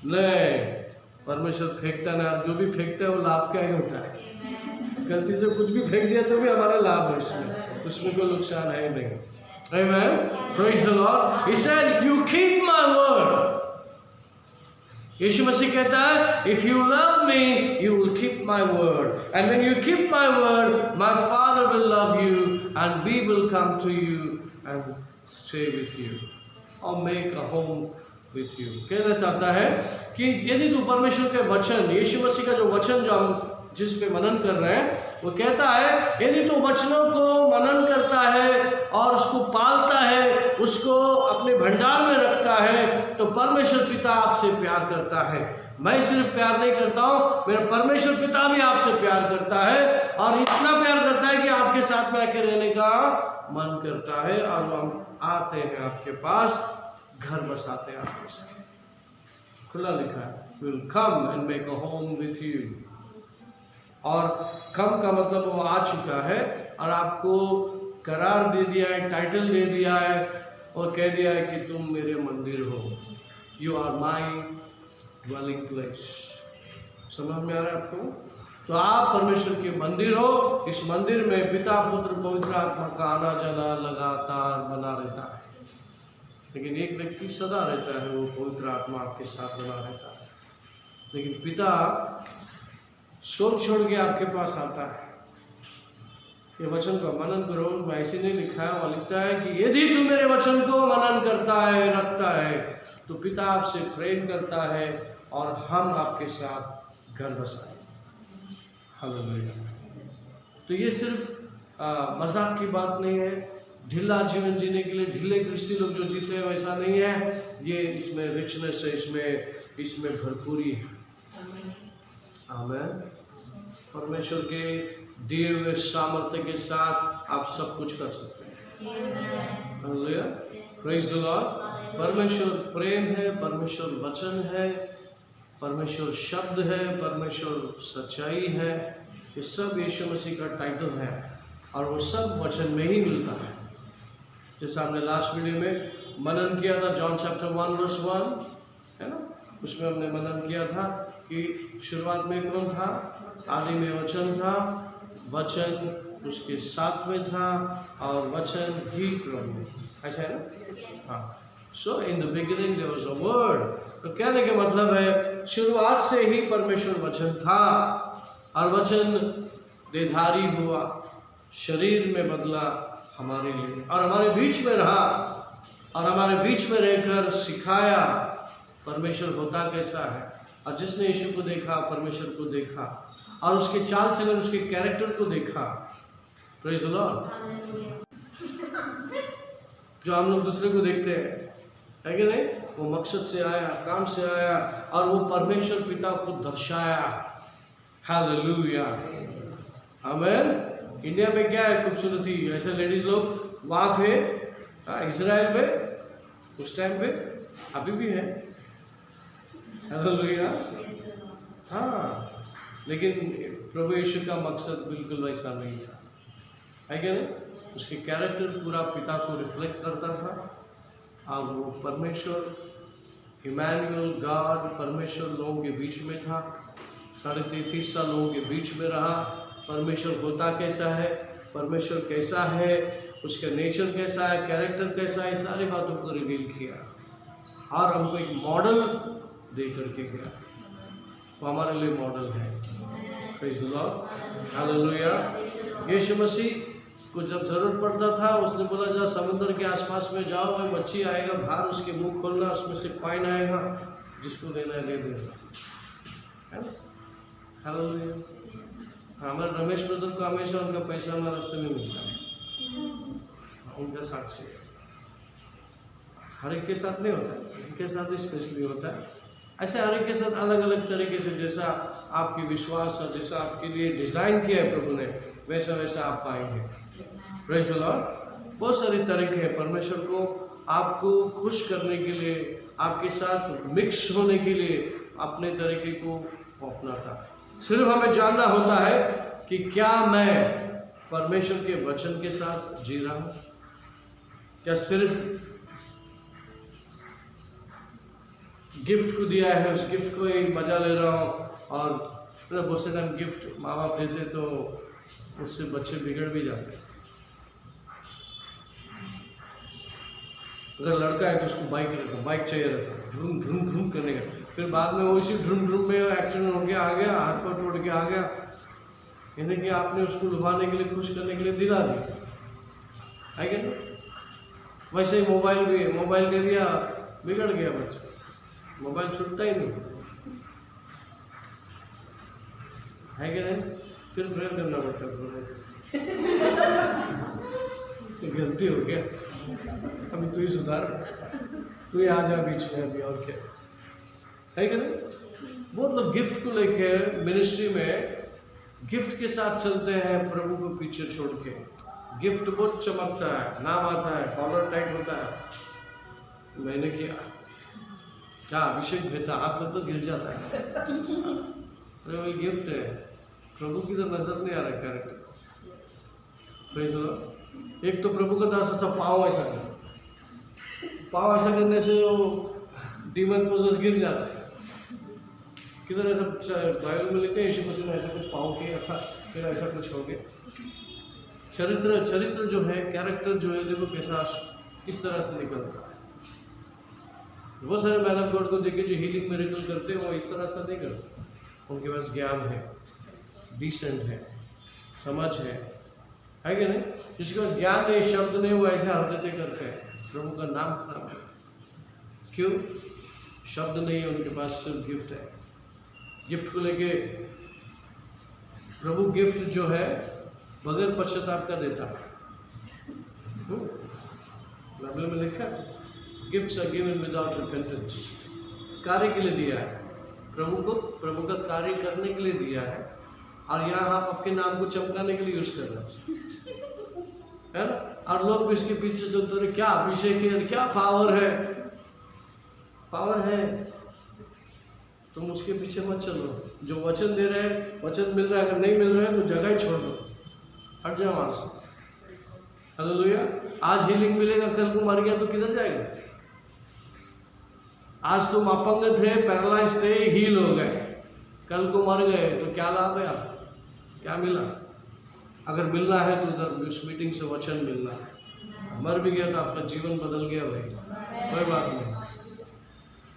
नहीं, परमेश्वर फेंकता ना। जो भी फेंकता है वो लाभ क्या ही होता है। गलती से कुछ भी फेंक दिया तो भी हमारा लाभ है, उसमें कोई नुकसान है नहीं। Amen. Praise the Lord. He said, "You keep my word." यीशु मसीह कहता है, "If you love me, you will keep my word, and when you keep my word, my Father will love you, and we will come to you and stay with you, or make a home with you." कहना चाहता है कि यदि तू परमेश्वर के वचन, यीशु मसीह का जो वचन जो हम जिस पे मनन कर रहे हैं, वो कहता है यदि तू वचनों को मनन करता है और उसको पालता है, उसको अपने भंडार में रखता है, तो परमेश्वर पिता आपसे प्यार करता है। मैं सिर्फ प्यार नहीं करता हूँ, मेरा परमेश्वर पिता भी आपसे प्यार करता है, और इतना प्यार करता है कि आपके साथ में आके रहने का मन करता है, और हम आते हैं आपके पास, घर बसाते हैं आपके साथ। खुला लिखा है, will come and make a home with you. और कम का मतलब वो आ चुका है और आपको करार दे दिया है, टाइटल दे दिया है, और कह दिया है कि तुम मेरे मंदिर हो। You are my dwelling place. समझ में आ रहा है आपको? तो आप परमेश्वर के मंदिर हो। इस मंदिर में पिता, पुत्र, पवित्र आत्मा का आना जाना लगातार बना रहता है। लेकिन एक व्यक्ति सदा रहता है, वो पवित्र आत्मा आपके साथ बना रहता है। लेकिन पिता स्वर्ग छोड़ के आपके पास आता है। ये वचन का मनन करो। ऐसे नहीं लिखा है, वह लिखता है कि यदि तू मेरे वचन को मनन करता है, रखता है, तो पिता आपसे प्रेम करता है और हम आपके साथ घर बसाएं। हालेलुया। तो ये सिर्फ मजाक की बात नहीं है। ढीला जीवन जीने के लिए ढीले क्रिस्ती लोग जो जीते हैं वैसा नहीं है। ये इसमें रिचनेस है, इसमें भरपूरी है। आमीन। परमेश्वर के दिए हुए सामर्थ्य के साथ आप सब कुछ कर सकते हैं। हालेलुया। Praise the Lord. परमेश्वर प्रेम है, परमेश्वर वचन है, परमेश्वर शब्द है, परमेश्वर सच्चाई है। ये सब यीशु मसीह का टाइटल है, और वो सब वचन में ही मिलता है। जैसे हमने लास्ट वीडियो में मनन किया था, जॉन चैप्टर 1:1 है ना, उसमें हमने मनन किया था कि शुरुआत में कौन था? आदि में वचन था, वचन उसके साथ में था, और वचन ही प्रभु। ऐसा है ना? हाँ। So in the beginning there was a word. तो कहने का मतलब है शुरुआत से ही परमेश्वर वचन था, और वचन देहधारी हुआ, शरीर में बदला हमारे लिए, और हमारे बीच में रहा, और हमारे बीच में रहकर सिखाया परमेश्वर होता कैसा है। और जिसने यीशु को देखा, परमेश्वर को देखा, और उसके चाल चलन, उसके कैरेक्टर को देखा। Praise the Lord. जो हम लोग दूसरे को देखते हैं, है कि नहीं? वो मकसद से आया, काम से आया, और वो परमेश्वर पिता को दर्शाया। हालेलुया। आमेन। इंडिया में क्या है खूबसूरती, ऐसे लेडीज लोग वहाँ पे इजराइल में उस टाइम पे अभी भी है, हालेलुया। हाँ, लेकिन प्रभु यीशु का मकसद बिल्कुल वैसा नहीं था, है क्या नहीं? उसके कैरेक्टर पूरा पिता को रिफ्लेक्ट करता था और वो परमेश्वर इमैनुअल गॉड परमेश्वर लोगों के बीच में था। 33.5 साल लोगों के बीच में रहा। परमेश्वर होता कैसा है, परमेश्वर कैसा है, उसका नेचर कैसा है, कैरेक्टर कैसा है, सारी बातों को रिवील किया और हमको एक मॉडल दे करके गया। वो हमारे लिए मॉडल है। प्रेज़ द लॉर्ड, हालेलुया। यीशु मसीह को जब जरूरत पड़ता था उसने बोला जा समुद्र के आसपास में जाओ, वह मच्छी आएगा बाहर, उसके मुंह खोलना, उसमें से पानी आएगा, जिसको देना है दे देना। हालेलुया। हमारे रमेश ब्रदर को हमेशा उनका पैसा हमारे रास्ते में मिलता है, उनका साक्षी है। हर एक के साथ नहीं होता है, इनके साथ स्पेशली होता है। ऐसे हर एक के साथ अलग अलग तरीके से, जैसा आपकी विश्वास है, जैसा आपके लिए डिज़ाइन किया है प्रभु ने, वैसा वैसा आप पाएंगे। Praise the Lord. बहुत सारे तरीके हैं परमेश्वर को आपको खुश करने के लिए, आपके साथ मिक्स होने के लिए अपने तरीके को अपनाता। सिर्फ हमें जानना होता है कि क्या मैं परमेश्वर के वचन के साथ जी रहा हूँ, क्या सिर्फ गिफ्ट को दिया है उस गिफ्ट को ही मजा ले रहा हूँ। और बहुत से टाइम गिफ्ट माँ बाप देते तो उससे बच्चे बिगड़ भी जाते। अगर लड़का है तो उसको बाइक चाहिए रहता है, ढूंढ ढूंढ ढूंढ करने का, फिर बाद में वो इसी ढूंढ ढूंढ में एक्सीडेंट हो गया, आ गया, हाथ पर टूट के आ गया, यानी कि आपने उसको लुभाने के लिए, खुश करने के लिए दिला दिया, है क्या? वैसे ही मोबाइल भी है, मोबाइल दे दिया, बिगड़ गया बच्चा, मोबाइल छूटता ही नहीं, है क्या नहीं? फिर प्रेयर करना पड़ता है, गलती हो गया, अभी तू ही सुधार, तू ही आ जा बीच में अभी, और क्या है क्या नहीं? बहुत लोग गिफ्ट को लेके मिनिस्ट्री में गिफ्ट के साथ चलते हैं, प्रभु को पीछे छोड़ के। गिफ्ट बहुत चमकता है, नाम आता है, कॉलर टाइट होता है, मैंने किया क्या अभिषेक भेजा, हाथ तो गिर जाता है, अरे वही गिफ्ट है, प्रभु की तो नजर नहीं आ रहा कैरेक्टर। एक तो प्रभु का दास ऐसा पाँव ऐसा करने से वो डीमन पोजेस गिर जाता है। किधर ऐसा बाइबल में लिखते हैं यीशु मसीह ने ऐसा कुछ पाँव किया था, फिर ऐसा कुछ हो गया। चरित्र जो है, कैरेक्टर जो है, देखो कैसा किस तरह से निकलता है। बहुत सारे मैन ऑफ गॉड को देखिए जो हीलिंग मिरेकल करते हैं, वो इस तरह से नहीं करते। उनके पास ज्ञान है, डिसेंट है, समझ है कि नहीं? जिसके पास ज्ञान नहीं, शब्द नहीं, वो ऐसे हरकतें करते हैं, प्रभु का नाम खराब है। क्यों? शब्द नहीं है उनके पास, सिर्फ गिफ्ट है। गिफ्ट को लेके प्रभु गिफ्ट जो है बगैर पश्चाताप का देता है। बाइबल में लिखा है gifts are given without repentance. कार्य के लिए दिया है, प्रभु का कार्य करने के लिए दिया है, और यहाँ आप आपके नाम को चमकाने के लिए यूज कर रहे है ना? और लोग भी इसके पीछे जो तो क्या अभिषेक है, क्या पावर है, पावर है, तुम उसके पीछे मत चलो। जो वचन दे रहे हैं, वचन मिल रहा है, अगर नहीं मिल रहा है तो जगह ही छोड़ दो, हट जाओ वहां से। हालेलुया। आज हीलिंग मिलेगा, कल को मर गया तो किधर जाएगा? आज तुम अपंग थे, पैरालाइज थे, हील हो गए, कल को मर गए तो क्या लाभ है? आप क्या मिला? अगर मिलना है तो उधर उस मीटिंग से वचन मिलना है। मर भी गया तो आपका जीवन बदल गया भाई, कोई बात नहीं।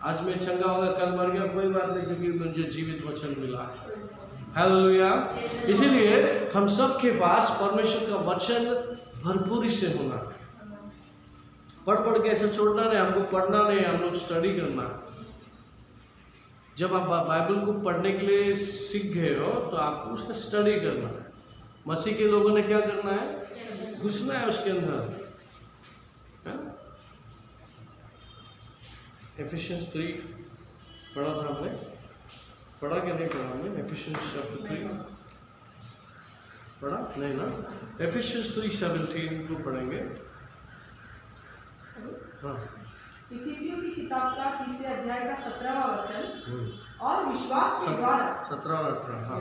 आज मैं चंगा होगा, कल मर गया, कोई बात नहीं, क्योंकि मुझे जीवित वचन मिला है। हालेलुया। इसीलिए हम सब के पास परमेश्वर का वचन भरपूरी से होना है। पढ़ के ऐसे छोड़ना नहीं, हमको पढ़ना नहीं, हम लोग स्टडी करना है। जब आप बाइबल को पढ़ने के लिए सीख गए हो तो आपको उसका स्टडी करना है। मसीह के लोगों ने क्या करना है? घुसना है उसके अंदर। एफिशिएंस 3 पढ़ा था हमने, पढ़ा क्या नहीं पढ़ा हमने? एफिशिएंस चैप्टर 3 पढ़ा नहीं ना? एफिशियंस 3:17 को पढ़ेंगे। हाँ। इफिसियों की किताब का 3 अध्याय का 17वां वचन, और विश्वास के द्वारा 17 और 18। हाँ।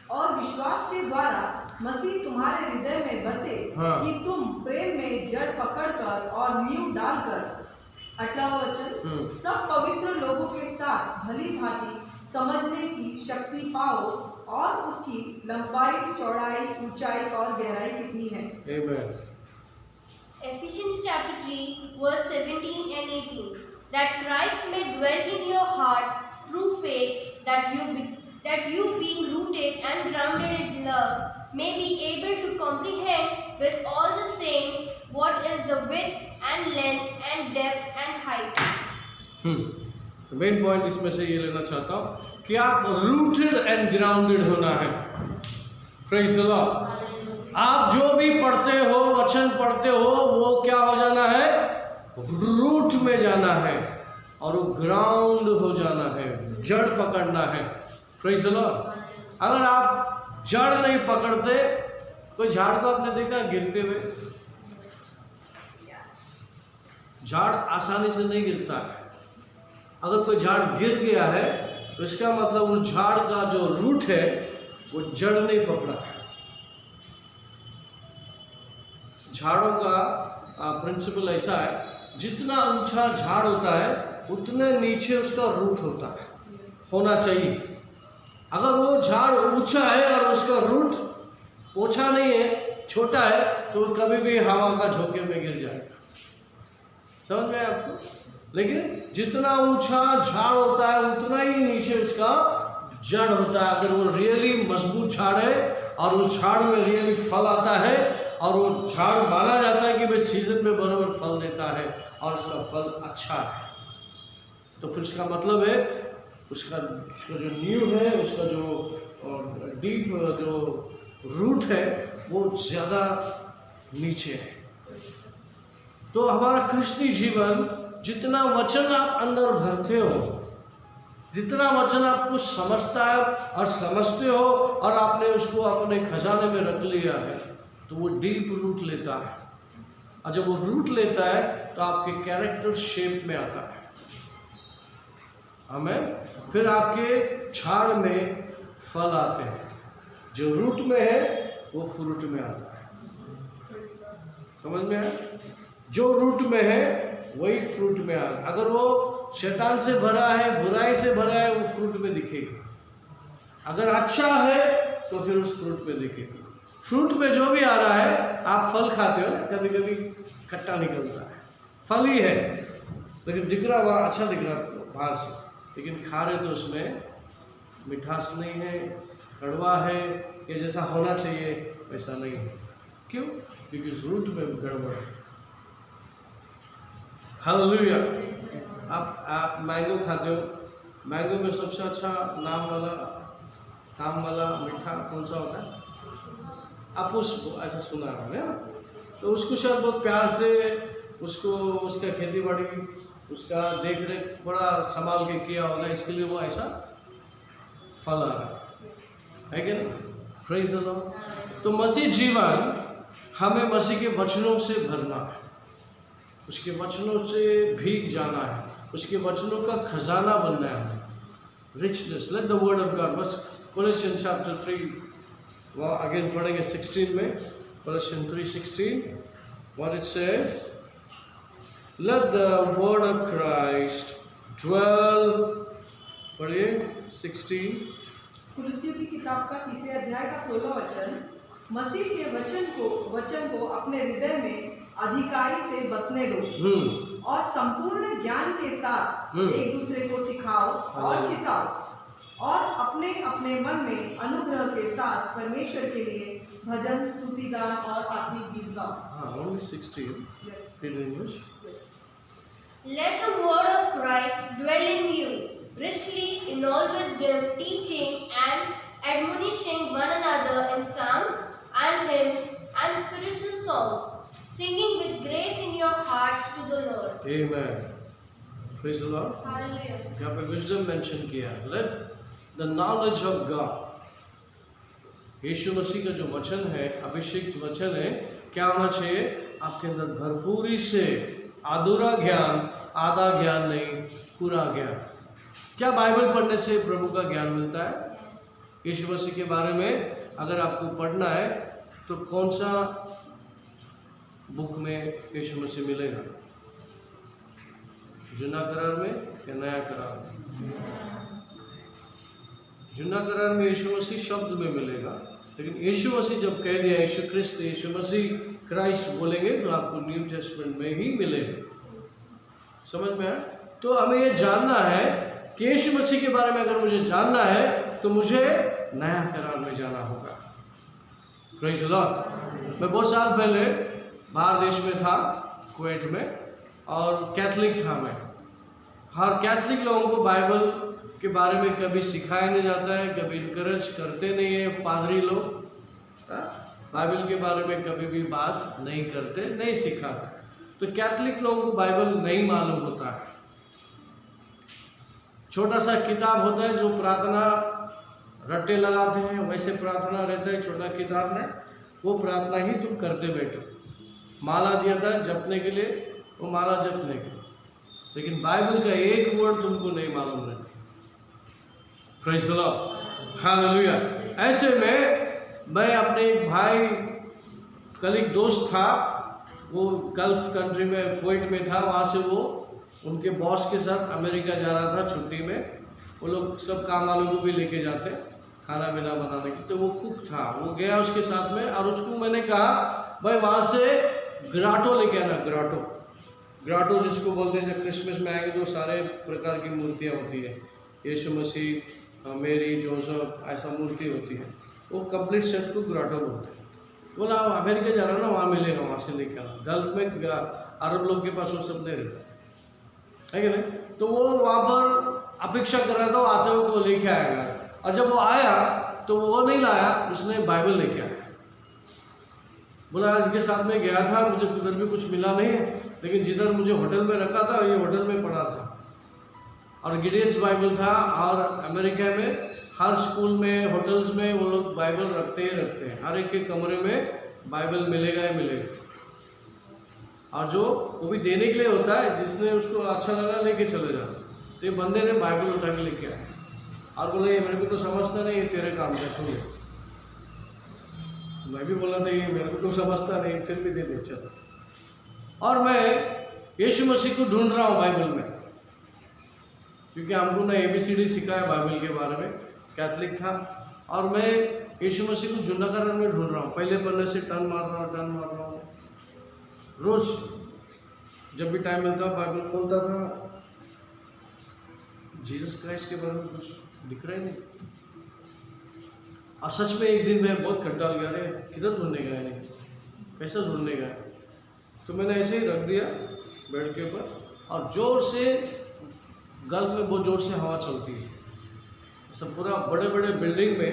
और विश्वास के द्वारा मसीह तुम्हारे हृदय में बसे, हाँ। कि तुम प्रेम में जड़ पकड़कर और नींव डालकर, 18वां वचन, सब पवित्र लोगों के साथ भली भांति समझने की शक्ति पाओ, और उसकी लंबाई, चौड़ाई, ऊंचाई और गहराई कितनी है। Amen. Ephesians chapter 3 verse 17 and 18, that Christ may dwell in your hearts through faith, that you being rooted and grounded in love may be able to comprehend with all the saints what is the width and length and depth and height. Main point इसमें से ये लेना चाहता हूँ कि आप rooted and grounded होना है। Praise the Lord. आप जो भी पढ़ते हो, वचन पढ़ते हो, वो क्या हो जाना है? रूट में जाना है, और वो ग्राउंड हो जाना है, जड़ पकड़ना है। Praise the Lord. अगर आप जड़ नहीं पकड़ते, कोई झाड़ को आपने देखा गिरते हुए? झाड़ आसानी से नहीं गिरता है। अगर कोई झाड़ गिर गया है तो इसका मतलब उस झाड़ का जो रूट है वो जड़ नहीं पकड़ा है। झाड़ों का प्रिंसिपल ऐसा है, जितना ऊंचा झाड़ होता है उतने नीचे उसका रूट होता है, होना चाहिए। अगर वो झाड़ ऊंचा है और उसका रूट ओछा नहीं है, छोटा है, तो वो कभी भी हवा का झोंके में गिर जाएगा। समझ में आपको? लेकिन जितना ऊंचा झाड़ होता है उतना ही नीचे उसका जड़ होता है। अगर वो रियली मजबूत झाड़ है और उस झाड़ में रियली फल आता है, और वो झाड़ माना जाता है कि भाई सीजन में बराबर फल देता है और उसका फल अच्छा है, तो फिर उसका मतलब है उसका जो नींव है, उसका जो डीप जो रूट है वो ज़्यादा नीचे है। तो हमारा क्रिस्ती जीवन, जितना वचन आप अंदर भरते हो, जितना वचन आपको समझता है और समझते हो और आपने उसको अपने खजाने में रख लिया है, तो वो डीप रूट लेता है। और जब वो रूट लेता है तो आपके कैरेक्टर शेप में आता है। आमीन। फिर आपके झाड़ में फल आते हैं। जो रूट में है वो फ्रूट में आता है। समझ में आया? जो रूट में है वही फ्रूट में आ। अगर वो शैतान से भरा है, बुराई से भरा है, वो फ्रूट में दिखेगा। अगर अच्छा है तो फिर उस फ्रूट में दिखेगा। फ्रूट में जो भी आ रहा है, आप फल खाते हो ना, कभी कभी खट्टा निकलता है, फल ही है, लेकिन दिख रहा वहाँ अच्छा दिख रहा बाहर से, लेकिन खा रहे तो उसमें मिठास नहीं है, कड़वा है, ये जैसा होना चाहिए वैसा नहीं है। क्यों? क्योंकि रूट में गड़बड़ है। हालेलुया। आप मैंगो खाते हो, मैंगो में सबसे अच्छा नाम वाला मीठा कौन सा होता है? आप उसको ऐसा सुना है ना? तो उसको शायद बहुत प्यार से उसको, उसका खेती बाड़ी, उसका देख रेख बड़ा संभाल के किया होगा, इसके लिए वो ऐसा फल आ रहा है कि नहीं? Praise the Lord. तो मसीह जीवन हमें मसीह के वचनों से भरना है, उसके वचनों से भीग जाना है, उसके वचनों का खजाना बनना है। Richness, let the word of God. बस कोलोसियंस चैप्टर 3 वहाँ अगेन पढ़ेंगे 16 में, Colossians 3:16, what it says, let the word of Christ dwell, पढ़िए 16। कुलुस्सियों की किताब का 3 अध्याय का 16 वचन, मसीह के वचन को अपने हृदय में अधिकारी से बसने दो, और संपूर्ण ज्ञान के साथ एक दूसरे को सिखाओ और चिताओ, और अपने अपने मन में अनुग्रह के साथ परमेश्वर के लिए भजन, स्तुति गान और आत्मिक गीत गाओ। हाँ, only 16 in English. Let the word of Christ dwell in you, richly in all wisdom, teaching and admonishing one another in psalms and hymns and spiritual songs, singing with grace in your hearts to the Lord. Amen. Praise the Lord. Hallelujah. यहाँ पे wisdom mention किया है। Let the knowledge of God यीशु मसीह का जो वचन है, अभिषेक वचन है, क्या होना चाहिए आपके अंदर? भरपूरी से, अधूरा ज्ञान, आधा ज्ञान नहीं, पूरा ज्ञान। क्या बाइबल पढ़ने से प्रभु का ज्ञान मिलता है? यीशु मसीह के बारे में अगर आपको पढ़ना है तो कौन सा बुक में यीशु मसीह मिलेगा? जुना करार में या नया करार में? जुना करार में यीशु मसीह शब्द में मिलेगा, लेकिन यीशु मसीह जब कह दिया यीशु क्रिस्त, यीशु मसीह क्राइस्ट बोलेंगे तो आपको न्यू टेस्टमेंट में ही मिलेगा। समझ में आया? तो हमें ये जानना है कि यीशु मसीह के बारे में अगर मुझे जानना है तो मुझे नया करार में जाना होगा। Praise the Lord. मैं बहुत साल पहले बाहर देश में था, कुवैत में, और कैथलिक था मैं। हर कैथलिक लोगों को बाइबल के बारे में कभी सिखाया नहीं जाता है, कभी इनकरेज करते नहीं है पादरी लोग, बाइबल के बारे में कभी भी बात नहीं करते, नहीं सिखाते। तो कैथलिक लोगों को बाइबल नहीं मालूम होता है। छोटा सा किताब होता है जो प्रार्थना रट्टे लगाते हैं, वैसे प्रार्थना रहता है छोटा किताब में, वो प्रार्थना ही तुम करते बैठो। माला दिया था जपने के लिए, वो माला जपने के लिए, लेकिन बाइबल का एक वर्ड तुमको नहीं मालूम रहता। Praise the Lord, hallelujah. ऐसे में मैं अपने एक भाई, कलीग दोस्त था, वो गल्फ कंट्री में, कुवैत में था। वहाँ से वो उनके बॉस के साथ अमेरिका जा रहा था छुट्टी में। वो लोग सब काम वालों को भी लेके जाते खाना पीना बनाने की, तो वो कुक था, वो गया उसके साथ में, और उसको मैंने कहा भाई वहाँ से ग्राटो लेके आना। ग्राटो जिसको बोलते हैं, जब क्रिसमस में आएंगे तो सारे प्रकार की मूर्तियाँ होती है, यीशु मसीह, मेरी, जोसेफ, ऐसा मूर्ति होती है, वो कंप्लीट सेट को ग्राटो बोलते हैं। बोला अमेरिका जा रहा ना, वहाँ मिलेगा, वहाँ से लेके आना। गल्फ में अरब लोग के पास वो सब नहीं रहता है कि नहीं? तो वो वहाँ पर अपेक्षा कर रहा था, वो आते हुए तो लेके आएगा। और जब वो आया तो वो नहीं लाया, उसने बाइबल लेके आया। बोला इनके साथ में गया था, मुझे उधर भी कुछ मिला नहीं है, लेकिन जिधर मुझे होटल में रखा था ये होटल में पढ़ा था। और गिडियंस बाइबल था, और अमेरिका में हर स्कूल में, होटल्स में वो लोग बाइबल रखते ही रखते हैं। हर एक के कमरे में बाइबल मिलेगा ही मिलेगा। और जो वो भी देने के लिए होता है, जिसने उसको अच्छा लगा लेके चले जाते। तो ये बंदे ने बाइबल उठा के लेके आया और बोला ये मेरे को तो समझता नहीं, ये तेरे काम का तू। मैं भी बोला था ये मेरे को तो समझता नहीं, फिर भी दे दे चलो। और मैं यीशु मसीह को ढूंढ रहा हूँ बाइबल में, क्योंकि हमको ना ABCD सिखाया बाइबल के बारे में, कैथलिक था। और मैं यीशु मसीह को जुना करार में ढूंढ रहा हूँ, पहले पन्ने से टर्न मार रहा हूँ। रोज जब भी टाइम मिलता बाइबल खोलता था, जीसस क्राइस्ट के बारे में कुछ दिख रहा ही नहीं। और सच में एक दिन मैं बहुत कंटाल गया, अरे किधर ढूंढने गया नहीं, कैसे ढूंढने गया। तो मैंने ऐसे ही रख दिया बेड के ऊपर, और जोर से, गल्फ में बहुत जोर से हवा चलती है, सब पूरा बड़े बड़े बिल्डिंग में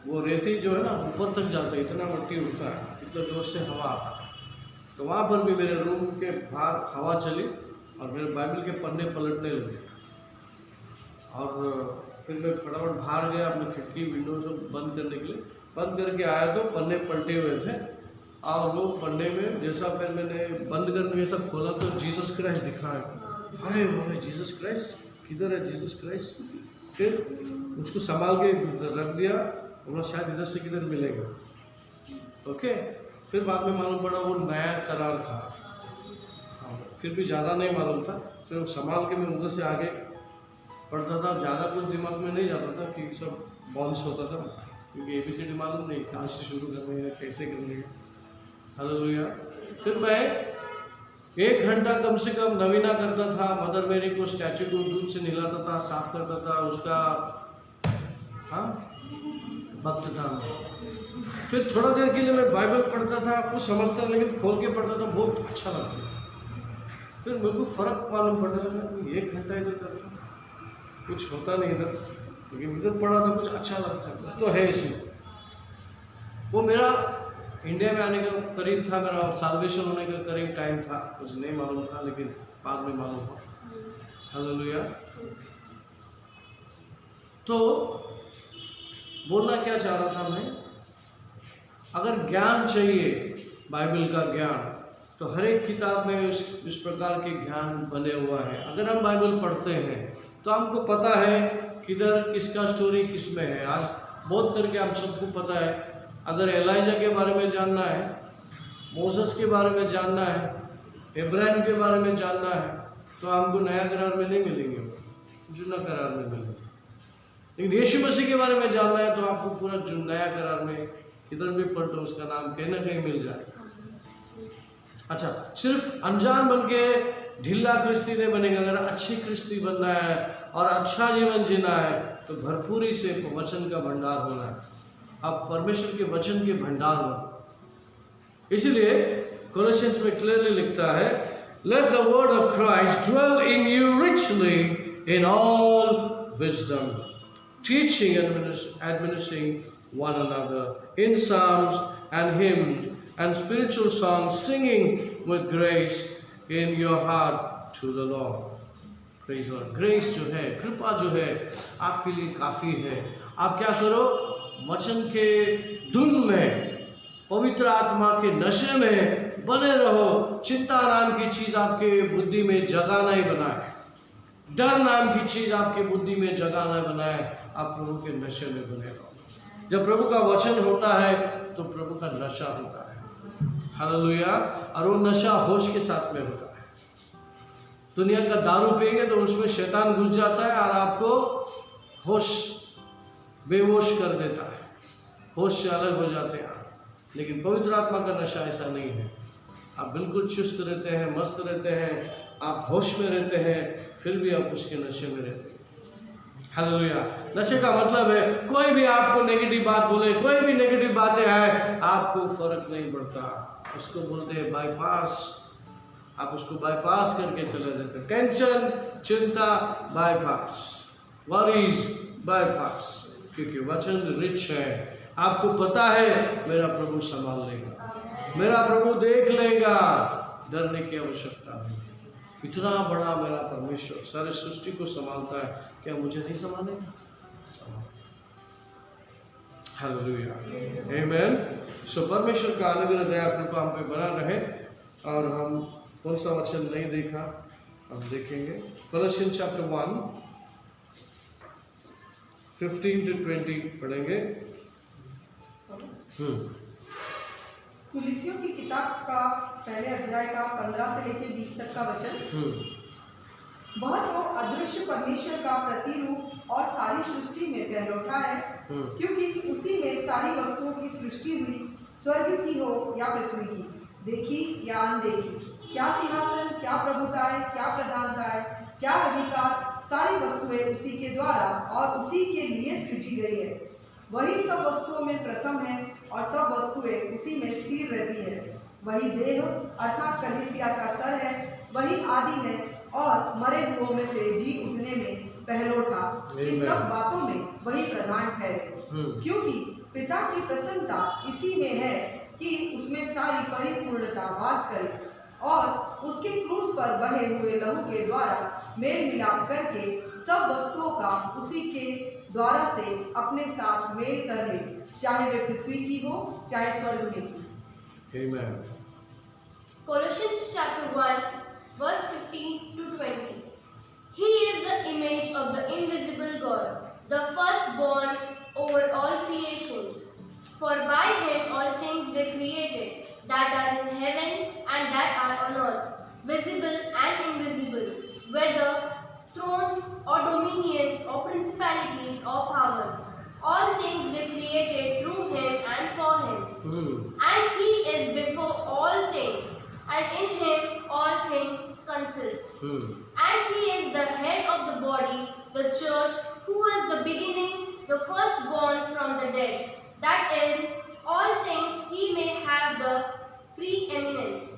वो रेती जो है ना ऊपर तक जाता है, इतना मिट्टी उड़ता है, इतना जोर से हवा आता है। तो वहाँ पर भी मेरे रूम के बाहर हवा चली और मेरे बाइबल के पन्ने पलटने लगे। और फिर मैं फटाफट बाहर गया, अपनी खिड़की विंडो सब बंद करने के लिए, बंद करके आया तो पन्ने पलटे हुए थे। और वो पन्ने में जैसा फिर मैंने बंद करने जैसा खोला तो जीसस क्राइस्ट दिखा है। अरे बोले जीसस क्राइस्ट, किधर है जीसस क्राइस्ट? फिर उसको संभाल के रख दिया, बोला शायद इधर से किधर मिलेगा। ओके, फिर बाद में मालूम पड़ा वो नया करार था। फिर भी ज़्यादा नहीं मालूम था, फिर संभाल के मैं उधर से आगे पढ़ता था, ज़्यादा कुछ दिमाग में नहीं जाता था कि सब बाउंस होता था, क्योंकि ABCD मालूम नहीं कहाँ से शुरू करने है, कैसे करने है। हालेलुया। फिर मैं 1 घंटा कम से कम नवीना करता था, मदर मेरी को स्टैचू को दूध से नहलाता था, साफ करता था, उसका भक्त था। फिर थोड़ा देर के लिए मैं बाइबल पढ़ता था, कुछ समझता लेकिन खोल के पढ़ता था, बहुत अच्छा लगता था। फिर मेरे को फ़र्क मालूम पड़ने लगा, 1 घंटा इधर करता कुछ होता नहीं इधर, लेकिन इधर पढ़ा तो कुछ अच्छा लगता है, कुछ तो है इसमें। वो मेरा इंडिया में आने का करीब था, मेरा साल्वेशन होने का करीब टाइम था, कुछ नहीं मालूम था, लेकिन बाद में मालूम हुआ। हालेलुया। तो बोलना क्या चाह रहा था मैं अगर ज्ञान चाहिए बाइबल का ज्ञान, तो हर एक किताब में इस प्रकार के ज्ञान बने हुआ है। अगर हम बाइबल पढ़ते हैं तो हमको पता है किधर किसका स्टोरी किस में है। आज बहुत करके हम सबको पता है। अगर एलाइजा के बारे में जानना है, मोसेस के बारे में जानना है, इब्राहिम के बारे में जानना है, तो हमको नया करार में नहीं मिलेंगे, जुना करार में मिलेंगे। लेकिन यीशु मसीह के बारे में जानना है तो आपको पूरा जो नया करार में किधर भी पढ़ तो उसका नाम कहीं ना कहीं मिल जाएगा। अच्छा, सिर्फ अनजान बन के ढीला क्रिस्ती नहीं बनेगा। अगर अच्छी क्रिस्ती बनना है और अच्छा जीवन जीना है तो भरपूरी से वचन का भंडार होना है। आप परमेश्वर के वचन के भंडार हो। इसीलिए कोलोसियंस में क्लियरली लिखता है, let the word of Christ dwell in you richly in all wisdom, teaching and admonishing one another in psalms and hymns and spiritual songs, singing with grace in your heart to the Lord. Praise the Lord. Grace जो है, कृपा जो है आपके लिए काफ़ी है। आप क्या करो, वचन के धुन में, पवित्र आत्मा के नशे में बने रहो। चिंता नाम की चीज़ आपके बुद्धि में जगह नहीं बनाए, डर नाम की चीज़ आपके बुद्धि में जगह नहीं बनाए। आप प्रभु के नशे में बने रहो। जब प्रभु का वचन होता है तो प्रभु का नशा होता है। हालेलुया। और वो नशा होश के साथ में होता है। दुनिया का दारू पिएंगे तो उसमें शैतान घुस जाता है और आपको होश बेहोश कर देता है, होश से अलग हो जाते हैं आप। लेकिन पवित्र आत्मा का नशा ऐसा नहीं है। आप बिल्कुल चुस्त रहते हैं, मस्त रहते हैं, आप होश में रहते हैं, फिर भी आप उसके नशे में रहते हैं। हालेलुया। नशे का मतलब है कोई भी आपको नेगेटिव बात बोले, कोई भी नेगेटिव बातें आए, आपको फर्क नहीं पड़ता। उसको बोलते हैं बाईपास। आप उसको बाईपास करके चले जाते हैं। टेंशन, चिंता बाईपास, वरीज बाईपास, क्योंकि वचन रिच है। आपको पता है मेरा प्रभु संभाल लेगा, मेरा प्रभु देख लेगा, डरने की आवश्यकता नहीं। इतना बड़ा मेरा परमेश्वर सारे सृष्टि को संभालता है, क्या मुझे नहीं संभालेगा? हालेलुया, आमेन। सो परमेश्वर का अनुग्रह दया कृपा हम पे बना रहे। और हम कौन सा वचन नहीं देखा हम देखेंगे। कोलोसियंस चैप्टर 1 15 to 20 पढ़ेंगे। कुलिसियों की किताब का पहले अध्याय का 15 से लेकर 20 तक का वचन। वह तो अदृश्य परमेश्वर का प्रतिरूप और सारी सृष्टि में पहलौठा है, क्योंकि उसी में सारी वस्तुओं की सृष्टि हुई, स्वर्ग की हो या पृथ्वी की, देखी या अनदेखी। क्या सिंहासन, क्या प्रभुताएं, क्या प्रधानताएं, क्या अधिकार, सारी वस्तुएं उसी के द्वारा और उसी के लिए सृजी गई है। वही सब वस्तुओं में प्रथम है और सब वस्तुएं उसी में स्थिर रहती है। वही देह अर्थात कलीसिया का सर है। वही आदि है और मरे हुओं में से जी उठने में पहलौठा। इस सब बातों में वही प्रधान है, क्योंकि पिता की प्रसन्नता इसी में है कि उसमें सारी परिपूर्णता वास करे और उसके क्रूस पर बहे हुए लहू के द्वारा मेल मिलाप करके सब वस्तुओं का उसी के द्वारा से अपने साथ मेल कर ले, चाहे वे पृथ्वी की हो चाहे स्वर्ग में की। आमेन। Colossians chapter 1 verse 15 to 20. He is the image of the invisible God, the firstborn over all creation. For by him all things were created, that are in heaven and that are on earth, visible and invisible, whether thrones or dominions or principalities or powers. All things were created through him and for him. And he is before all things, and in him all things consist. And he is the head of the body, the church, who is the beginning, the firstborn from the dead, that in all things he may have the preeminence.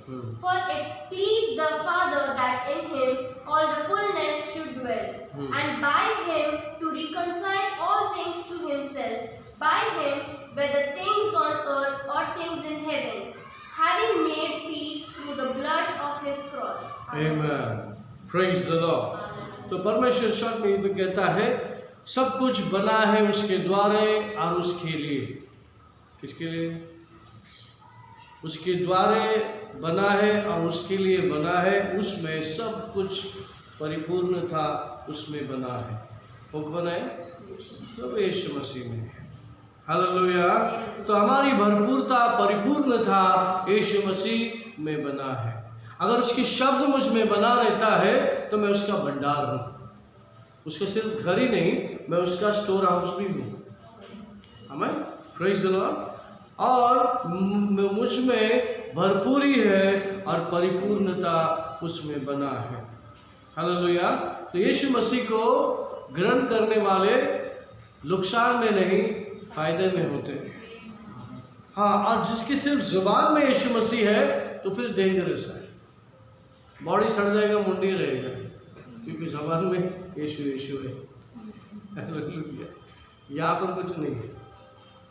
For it pleased the Father that in him all the fullness should dwell, and by him to reconcile all things to himself, by him whether things on earth or things in heaven, having made peace through the blood of his cross. Amen. Praise the Lord. तो परमेश्वर शब्द में भी कहता है सब कुछ बना है उसके द्वारा और उसके लिए। किसके लिए? उसके द्वारे बना है और उसके लिए बना है, उसमें सब कुछ परिपूर्ण था, उसमें बना है। वो कौन है? प्रभु यीशु मसीह में। हालेलुया। तो हमारी भरपूरता, परिपूर्णता यीशु मसीह में बना है। अगर उसके शब्द मुझ में बना रहता है तो मैं उसका भंडार हूँ। उसका सिर्फ घर ही नहीं, मैं उसका स्टोर हाउस भी हूँ। हमें प्रेज़ द लॉर्ड। और मुझ में भरपूरी है और परिपूर्णता उसमें बना है। हालेलुया। तो यीशु मसीह को ग्रहण करने वाले नुकसान में नहीं, फायदे में होते हैं। हाँ, और जिसकी सिर्फ जुबान में यीशु मसीह है तो फिर डेंजरस है। बॉडी सड़ जाएगा, मुंडी रहेगा, क्योंकि जुबान में यीशु यीशु है। हालेलुया। यहाँ पर कुछ नहीं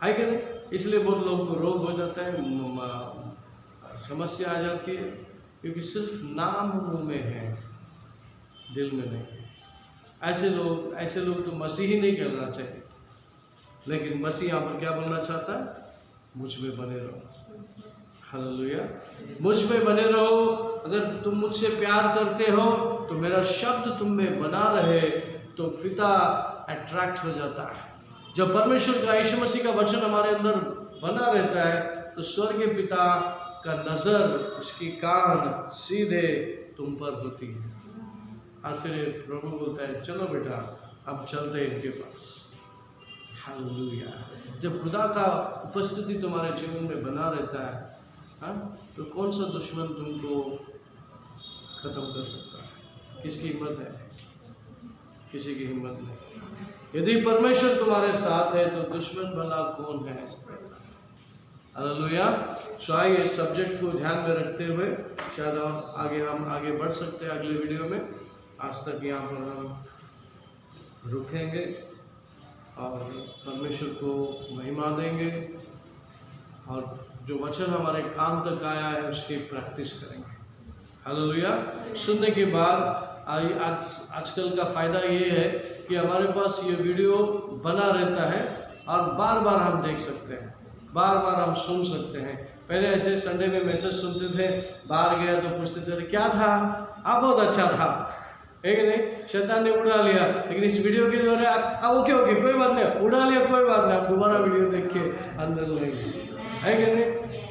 है कि नहीं? इसलिए बहुत लोगों को रोग हो जाता है, समस्या आ जाती है, क्योंकि सिर्फ नाम मुंह में है, दिल में नहीं। ऐसे लोग तो मसीह ही नहीं कहना चाहिए। लेकिन मसीह यहाँ पर क्या बोलना चाहता है? मुझ में बने रहो। हालेलुया। मुझ में बने रहो। अगर तुम मुझसे प्यार करते हो तो मेरा शब्द तुम में बना रहे तो पिता अट्रैक्ट हो जाता है। जब परमेश्वर का, यीशु मसीह का वचन हमारे अंदर बना रहता है तो स्वर्गीय पिता का नजर, उसकी कान सीधे तुम पर होती है। और फिर प्रभु बोलता है, चलो बेटा अब चलते हैं इनके पास। हालेलुया। जब खुदा का उपस्थिति तुम्हारे जीवन में बना रहता है, हाँ, तो कौन सा दुश्मन तुमको खत्म कर सकता है? किसकी हिम्मत है? किसी की हिम्मत नहीं। यदि परमेश्वर तुम्हारे साथ है तो दुश्मन भला कौन है इस पर? हालेलुया। शायद इस सब्जेक्ट को ध्यान में रखते हुए शायद हम आगे बढ़ सकते हैं अगले वीडियो में। आज तक यहाँ पर हम रुकेंगे और परमेश्वर को महिमा देंगे और जो वचन हमारे काम तक आया है उसकी प्रैक्टिस करेंगे। हालेलुया। सुनने के बाद आजकल का फ़ायदा ये है कि हमारे पास ये वीडियो बना रहता है और बार बार हम देख सकते हैं, बार बार हम सुन सकते हैं। पहले ऐसे संडे में मैसेज सुनते थे, बाहर गया तो पूछते थे क्या था, आप बहुत अच्छा था, है कि नहीं? शैतान ने उड़ा लिया। लेकिन इस वीडियो के द्वारा आप ओके कोई बात नहीं, उड़ा लिया कोई बात नहीं, आप दोबारा वीडियो देख के अंदर लेंगे, है कि नहीं?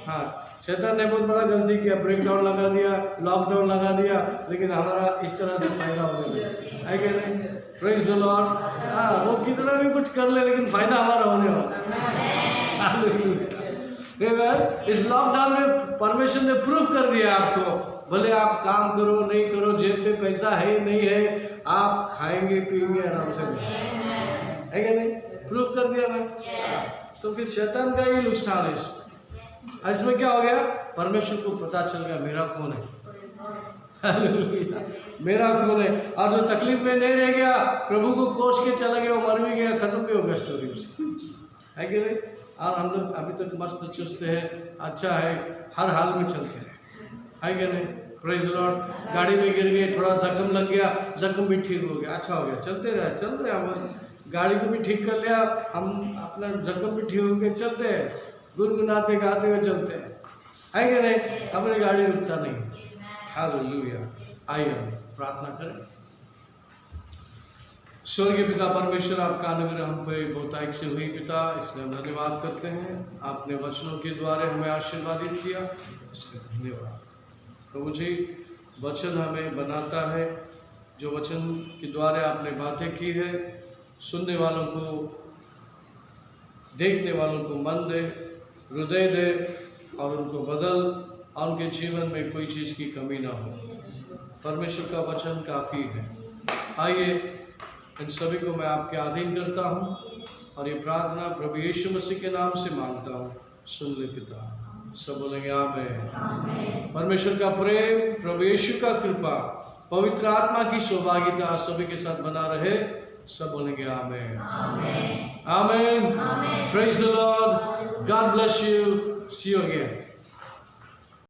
हाँ, शैतान ने बहुत बड़ा गलती किया, ब्रेकडाउन लगा दिया, लॉकडाउन लगा दिया, लेकिन हमारा इस तरह से फायदा होने लगा, है कि नहीं? Praise the Lord. हाँ, वो कितना भी कुछ कर ले लेकिन फायदा हमारा होने वाला। हालेलुया। इस लॉकडाउन में परमेश्वर ने प्रूफ कर दिया आपको, भले आप काम करो नहीं करो, जेब में पैसा है नहीं है, आप खाएंगे पिएंगे आराम से, है कि नहीं? प्रूफ कर दिया ना। तो फिर शैतान का ही नुकसान है इसमें क्या हो गया? परमेश्वर को पता चल गया मेरा कौन है। हालेलुया। मेरा कौन है। और जो तकलीफ में नहीं रह गया, प्रभु को कोस के चला गया, वो मर भी गया, खत्म भी हो गया स्टोरी उसकी, है कि नहीं? और हम लोग अभी तक मस्त चुस्त है, अच्छा है, हर हाल में चलते हैं, है कि नहीं? Praise the Lord. गाड़ी में गिर गए, थोड़ा जख्म लग गया, जख्म भी ठीक हो गया, अच्छा हो गया, चल रहे हम। गाड़ी को भी ठीक कर लिया, हम अपना जख्म भी ठीक हो गया, चलते हैं, गुनगुनाते गाते हुए चलते हैं, है कि नहीं? हमारी गाड़ी रुकता नहीं। हालेलुया। आइए हम प्रार्थना करें। स्वर्गीय पिता परमेश्वर, आपका अनुग्रह हम पे बहुतायत से हुई पिता, इसलिए हम धन्यवाद करते हैं। आपने वचनों के द्वारा हमें आशीर्वादित किया, इसलिए धन्यवाद। प्रभु जी, वचन हमें बनाता है, जो वचन के द्वारा आपने बातें की है, सुनने वालों को, देखने वालों को मन दे, हृदय दे और उनको बदल, और उनके जीवन में कोई चीज़ की कमी ना हो। परमेश्वर का वचन काफ़ी है। आइए इन सभी को मैं आपके अधीन करता हूँ और ये प्रार्थना प्रभु यीशु मसीह के नाम से मांगता हूँ, सुन ले पिता। सब बोलेंगे आमीन। परमेश्वर का प्रेम, प्रभु यीशु का कृपा, पवित्र आत्मा की सौभाग्यता सभी के साथ बना रहे। सब बोलेंगे आमीन। आमीन। Praise the Lord. God bless you. See you again.